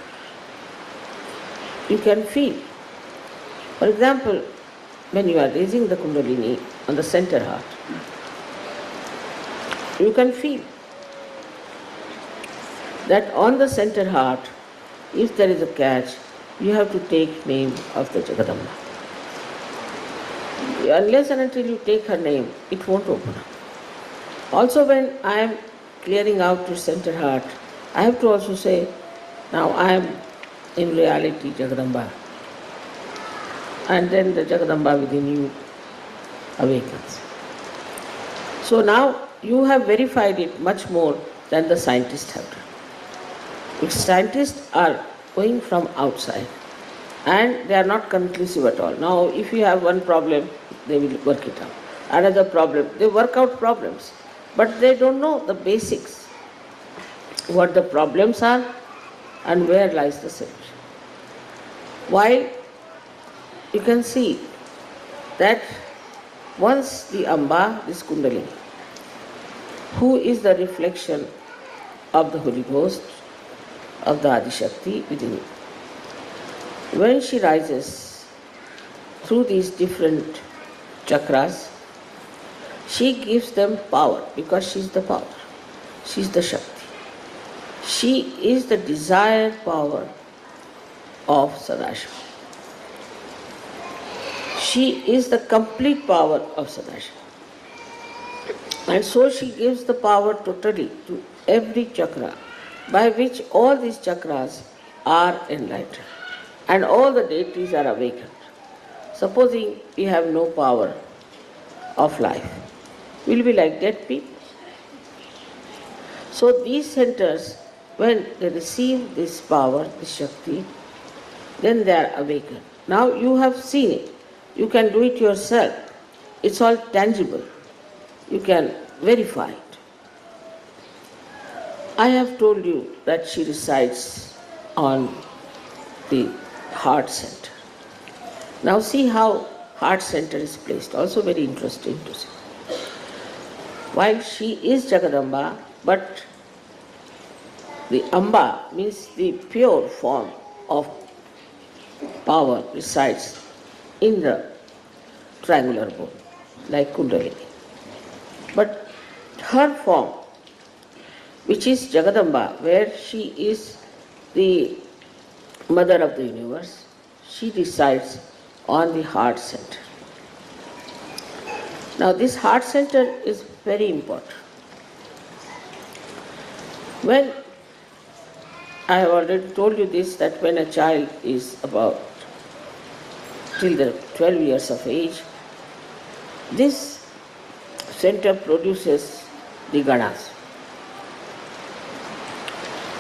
Speaker 4: You can feel. For example, when you are raising the Kundalini on the center heart, you can feel that on the center heart, if there is a catch, you have to take name of the Jagadamba. Unless and until you take her name, it won't open up. Also when I am clearing out to center heart, I have to also say, now I am in reality Jagadamba. And then the Jagadamba within you awakens. So now you have verified it much more than the scientists have done. If scientists are going from outside and they are not conclusive at all. Now if you have one problem, they will work it out. Another problem, they work out problems. But they don't know the basics, what the problems are and where lies the solution. While you can see that once the Amba, this Kundalini, who is the reflection of the Holy Ghost, of the Adi Shakti within you, when she rises through these different chakras, she gives them power because she is the power. She is the Shakti. She is the desired power of Sadashiva. She is the complete power of Sadashiva. And so she gives the power totally to every chakra, by which all these chakras are enlightened and all the deities are awakened. Supposing we have no power of life, we'll be like dead people. So these centers, when they receive this power, this Shakti, then they are awakened. Now you have seen it. You can do it yourself. It's all tangible. You can verify it. I have told you that she resides on the heart center. Now see how heart center is placed. Also very interesting to see. While she is Jagadamba, but the Amba means the pure form of power resides in the triangular bone, like Kundalini. But her form, which is Jagadamba, where she is the mother of the universe, she resides on the heart center. Now this heart center is very important. When I have already told you this, that when a child is about till the 12 years of age, this center produces the Ganas.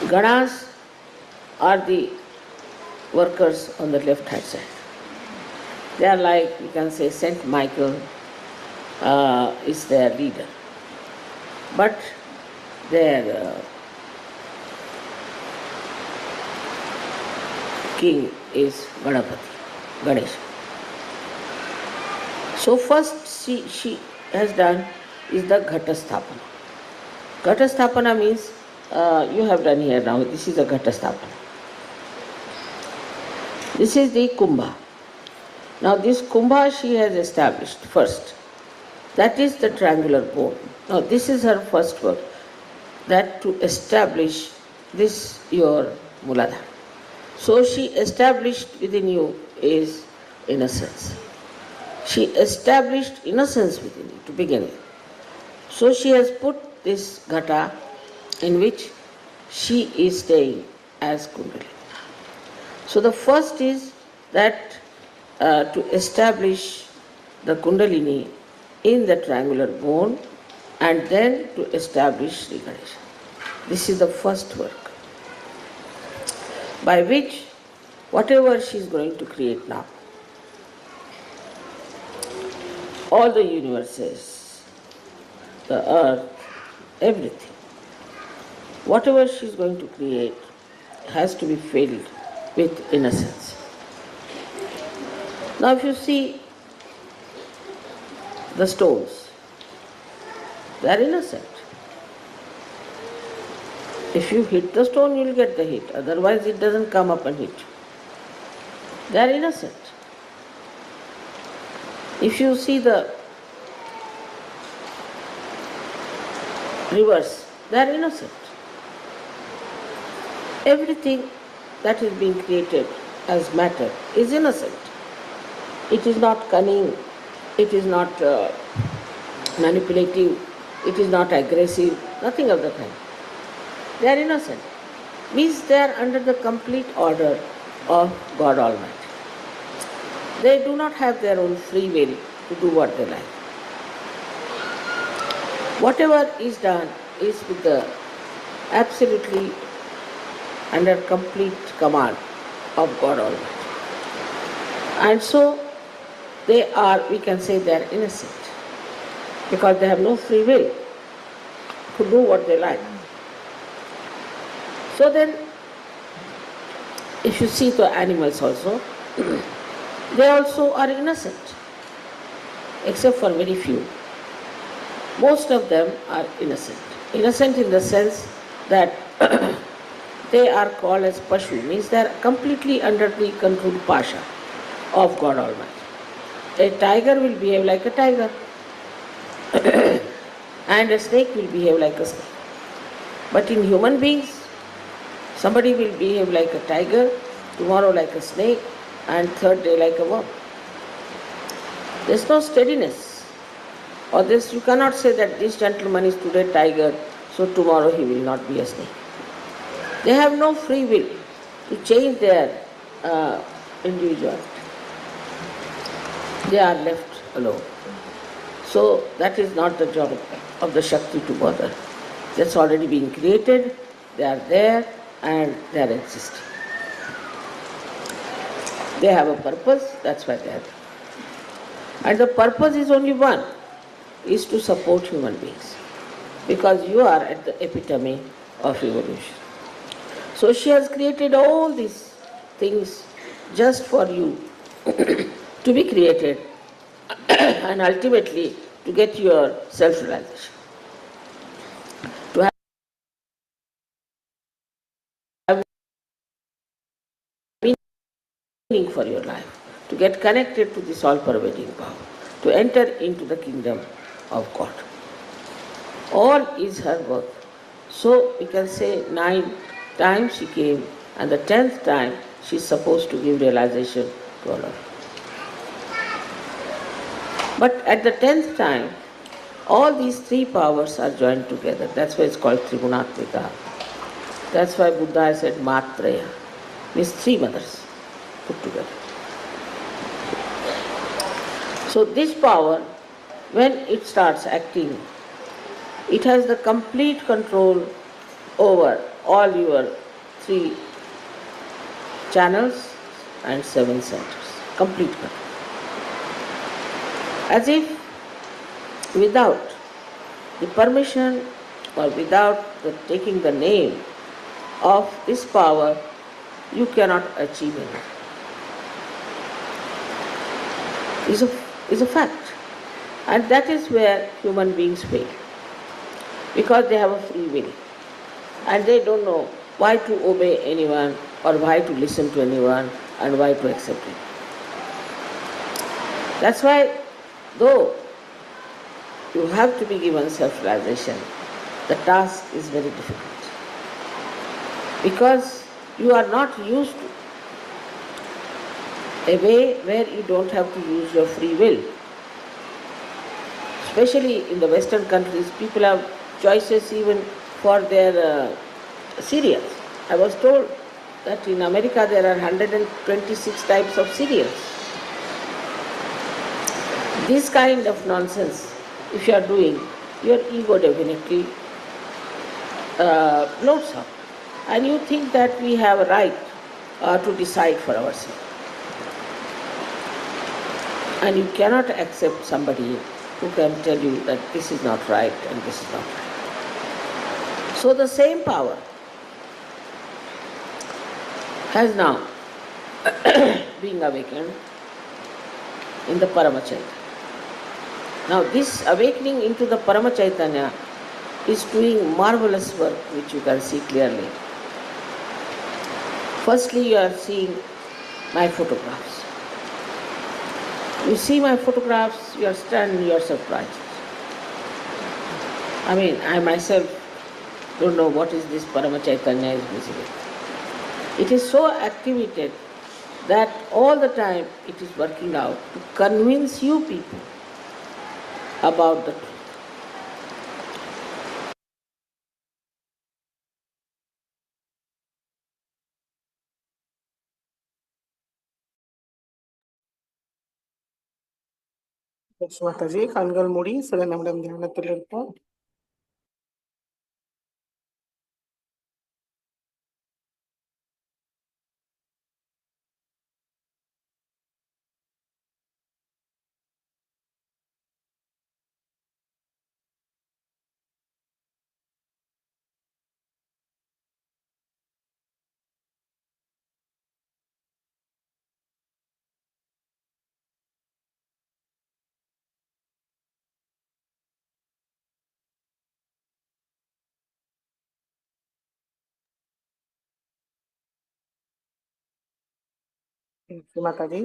Speaker 4: Ganas are the workers on the left hand side. They are like, you can say, Saint Michael is their leader. But their king is Ganapati, Ganesha. So first she has done is the Ghatasthapana. Ghatasthapana means you have done here now. This is a Ghatasthapana. This is the Kumbha. Now this Kumbha she has established first. That is the triangular bone. Now this is her first work. That to establish this your Muladhara. So she established within you is innocence. She established innocence within you to begin with. So she has put this ghata in which she is staying as Kundalini. So the first is that to establish the Kundalini in the triangular bone and then to establish Sri Ganesha. This is the first work by which whatever she is going to create now, all the universes, the earth, everything, whatever she is going to create has to be filled with innocence. Now if you see the stones, they are innocent. If you hit the stone, you will get the hit, otherwise it doesn't come up and hit you. They are innocent. If you see the rivers, they are innocent. Everything that is being created as matter is innocent. It is not cunning, it is not manipulative, it is not aggressive, nothing of the kind. They are innocent. Means they are under the complete order of God Almighty. They do not have their own free will to do what they like. Whatever is done is with the absolutely under complete command of God Almighty. And so they are, we can say they are innocent because they have no free will to do what they like. So then, if you see the animals also, they also are innocent, except for very few. Most of them are innocent. Innocent in the sense that they are called as Pashu, means they are completely under the control pasha of God Almighty. A tiger will behave like a tiger, and a snake will behave like a snake. But in human beings, somebody will behave like a tiger, tomorrow like a snake, and third day like a worm. There is no steadiness. Or this, you cannot say that this gentleman is today tiger, so tomorrow he will not be a snake. They have no free will to change their individuality. They are left alone. So that is not the job of the Shakti to bother. That's already been created, they are there and they are existing. They have a purpose, that's why they are there. And the purpose is only one, is to support human beings. Because you are at the epitome of evolution. So she has created all these things just for you to be created and ultimately to get your self-realization. To have meaning for your life, to get connected to this all-pervading power, to enter into the kingdom of God. All is her work. So we can say 9 times she came, and the 10th time she is supposed to give realization to all of you. But at the 10th time, all these 3 powers are joined together. That's why it's called Trigunatmika. That's why Buddha said Matraya, means 3 mothers put together. So this power, when it starts acting, it has the complete control over all your 3 channels and 7 centers. Complete control. As if without the permission or without taking the name of this power, you cannot achieve anything. Is a fact. And that is where human beings fail. Because they have a free will. And they don't know why to obey anyone or why to listen to anyone and why to accept it. That's why, though you have to be given self-realization, the task is very difficult. Because you are not used to a way where you don't have to use your free will. especially in the Western countries, people have choices even for their cereals. I was told that in America there are 126 types of cereals. This kind of nonsense, if you are doing, your ego definitely bloats up. And you think that we have a right to decide for ourselves. And you cannot accept somebody who can tell you that this is not right and this is not right. So the same power has now been awakened in the Paramachaitanya. Now this awakening into the Paramachaitanya is doing marvelous work, which you can see clearly. Firstly, you are seeing my photographs. You see my photographs, you are stunned, you are surprised. I mean, I myself don't know what is this Paramachaitanya is busy with. It is so activated that all the time it is working out to convince you people about the truth.
Speaker 2: Yes, Mataji, கண்கள் மூடி சில நிமிடம் தியானத்தில் இருப்போம். மாதாஜி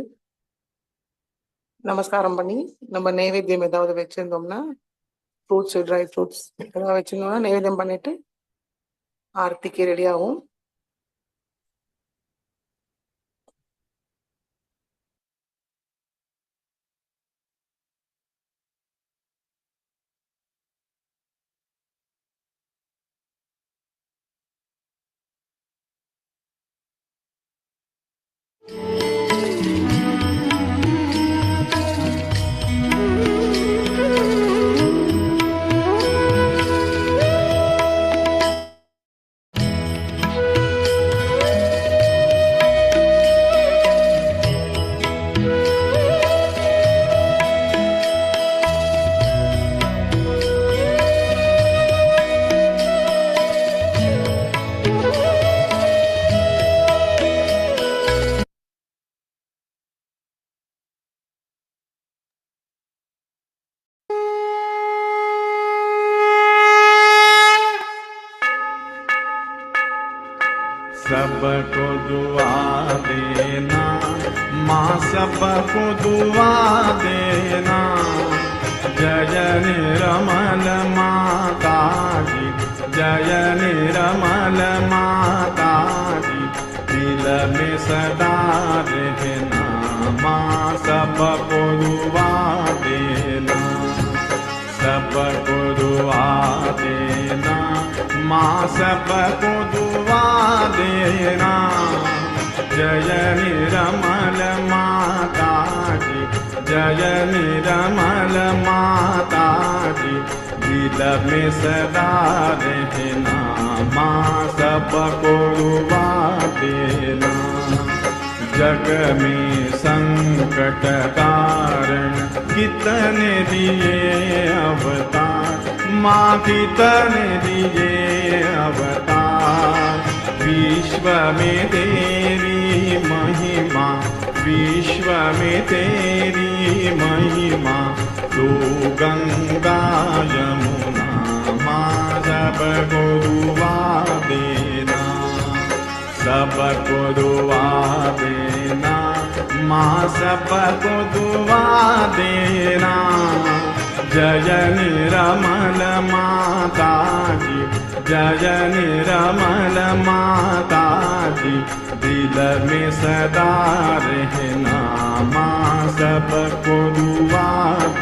Speaker 2: நமஸ்காரம் பண்ணி நம்ம நைவேத்தியம் ஏதாவது வச்சிருந்தோம்னா ஃப்ரூட்ஸ் ட்ரை ஃப்ரூட்ஸ் ஏதாவது வச்சிருந்தோம்னா நைவேத்தியம் பண்ணிட்டு ஆர்த்திக்கு ரெடி ஆகும்.
Speaker 5: सबको दुआ देना माँ, सबको दुआ देना। जय निरमल माता जी, जय निरमल माता जी, दिल में सदा रहना माँ, सबको दुआ देना, सबको दुआ देना माँ, सबको दुआ देना। जय निरमल माता जी, जय निरमल माता जी, दिल में सदा रहना माँ, सबको दुआ देना। जग में संकट कारण कितने दिए अवतार माँ, कितने दिए अवतार। विश्व में तेरी महिमा, विश्व में तेरी महिमा, तू गंगा यमुना माँ, सबको दुआ देना, सबको दुआ देना माँ, सबको दुआ देना। जय निरमल माता जी, जय निरमल माता जी, दिल में सदा रहना माँ, सबको दुआ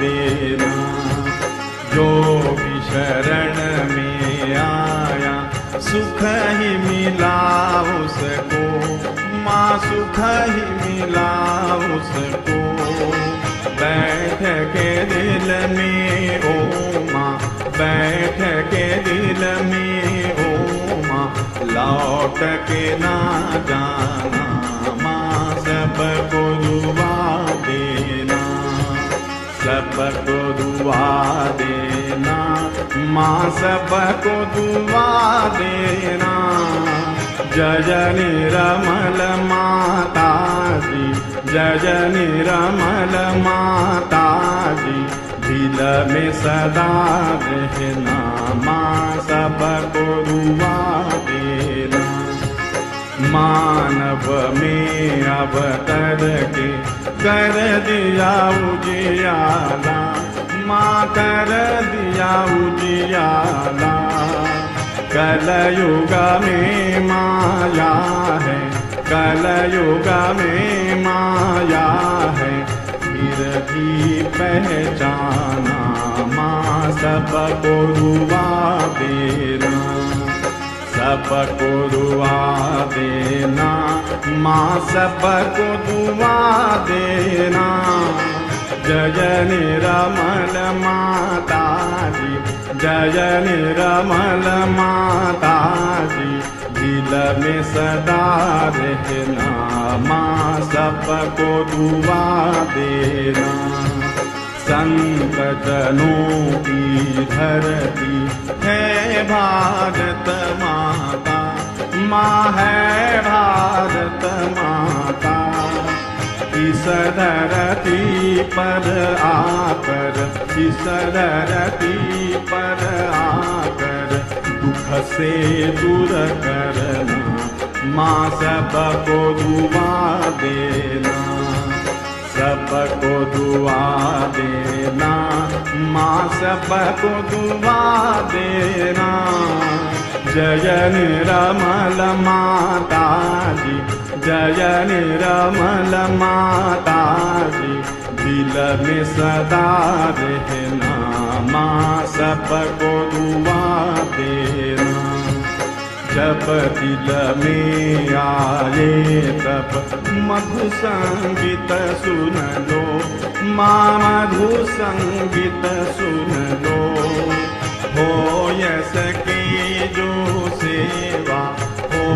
Speaker 5: देना। जो भी शरण में आया सुख ही मिला उसको, माँ सुख ही मिला उसको। बैठ के दिल में ओ माँ, बैठ के दिल में ओ माँ, लौट के ना जाना माँ, सबको दुआ देना, सबको दुआ देना माँ, सबको दुआ देना। जय निरमल माता जी, जय निरमल माता जी, दिल में सदा रहना माँ, सबको दुआ देना। मानव में अवतर के कर दिया उजियाला माँ, कर दिया उजियाला। कलयुग में माया है, कलयुग में माया है, फिर भी पहचाना माँ, सबको दुआ देना, सबको दुआ देना माँ, सबको दुआ देना। जय निरमल माता जी, जय निरमल माता जी, दिल में सदा रहना माँ, सबको दुआ देना। संत जनों की धरती है भारत माता, माँ है भारत माता। इस धरती पर आकर, इस धरती पर आकर, दुख से दूर करना माँ, सबको दुआ देना, सबको दुआ देना माँ, सबको दुआ देना। जय निरमल माता जी, जय निरमल माता जी, दिल में सदा रहना माँ, सबको दुआ देना। जब दिल में आए तब मधु संगीत सुन लो माँ, मधु संगीत सुन लो। हो सके जो सेवा, हो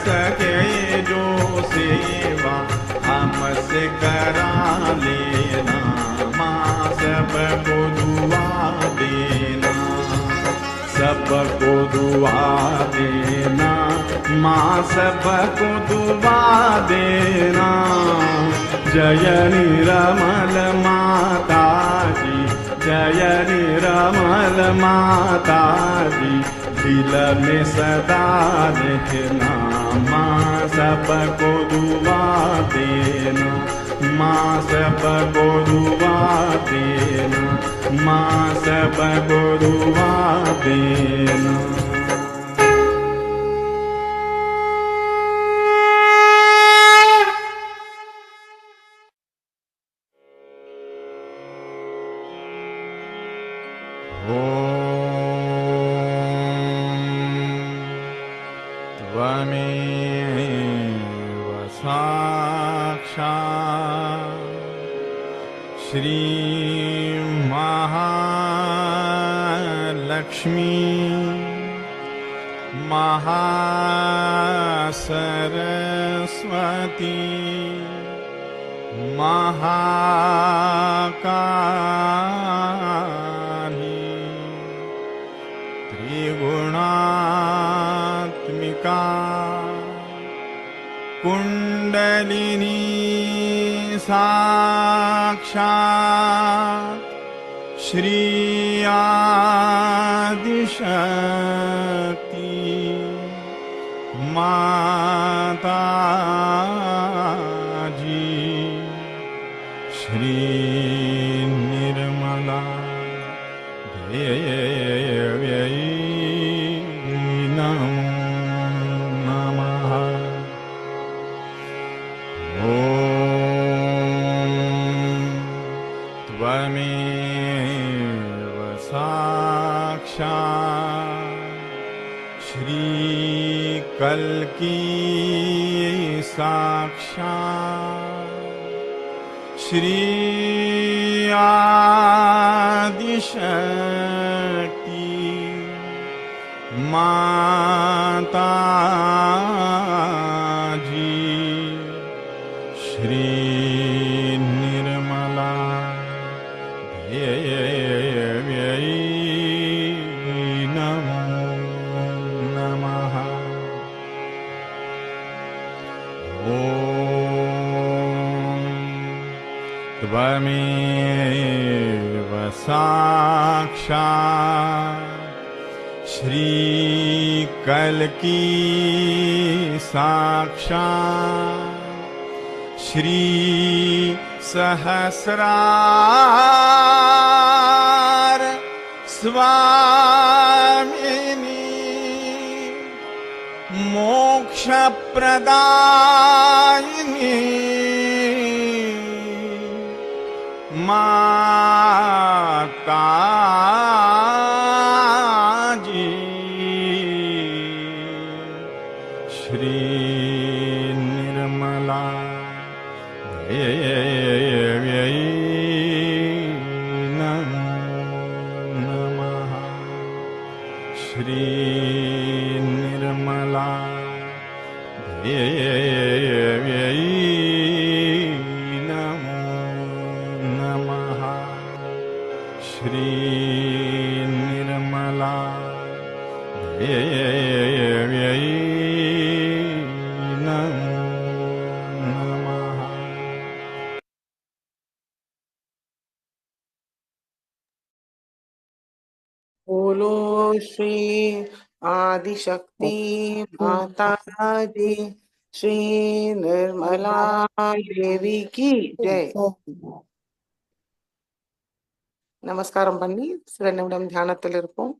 Speaker 5: सके जो सेवा, हमसे करा लेना माँ, सबको दुआ देना, सबको दुआ देना माँ, सबको दुआ देना। जय निरमल माता जी, जय निरमल माता जी, दिल में सदा रहना माँ, सबको दुआ देना माँ, सबको दुआ देना माँ, सबको दुआ देना। त्वमेव साक्षात् श्री महालक्ष्मी महासरस्वती महाकाली त्रिगुणात्मिका कुंडलिनी साक्षात् श्री आदिशक्ति माता जी श्री निर्मला देव्यै नमो नमः। त्वमेव सा कल्की साक्षात् श्री आदिशक्ति माता जी श्री निर्मला देव्यै नमो नमः। ॐ त्वमेव साक्षात् श्री कल्की साक्षात् श्री सहस्रार स्वामिनी मोक्षप्रदायिनी माता जी श्री निर्मला देव्यै नमो नमः। श्री निर्मला देव्यै नमो नमः। श्री निर्मला देव्यै नमो नमः।
Speaker 2: बोलो श्री आदिशक्ति माता जी श्री निर्मला देवी की जय. நமஸ்காரம் பண்ணி சில நிமிடம் தியானத்தில் இருப்போம்.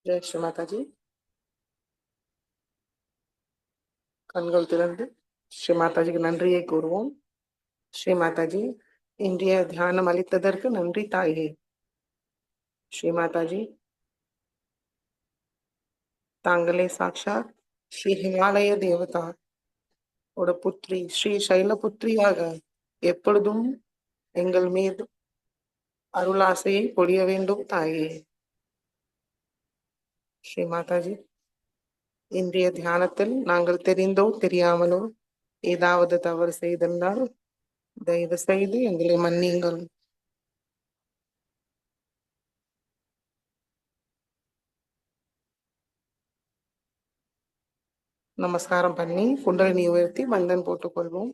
Speaker 2: ஜெய் ஸ்ரீ மாதாஜி. கண்கள் திறந்து ஸ்ரீ மாதாஜிக்கு நன்றியை கூறுவோம். ஸ்ரீ மாதாஜி, இன்றைய தியானம் அளித்ததற்கு நன்றி தாயே. ஸ்ரீ மாதாஜி, தாங்களே சாட்சாத் ஸ்ரீ ஹிமாலய தேவதா ஓட புத்ரி ஸ்ரீ சைலபுத்ரியாக எப்பொழுதும் எங்கள் மீது அருளாசையை பொழிய வேண்டும் தாயே. ஸ்ரீ மாதாஜி, இன்றைய தியானத்தில் நாங்கள் தெரிந்தோ தெரியாமலோ ஏதாவது தவறு செய்திருந்தால் தயவு செய்து எங்களை மன்னியுங்கள். நமஸ்காரம் பண்ணி குண்டலினி உயர்த்தி பந்தன் போட்டுக்கொள்வோம்.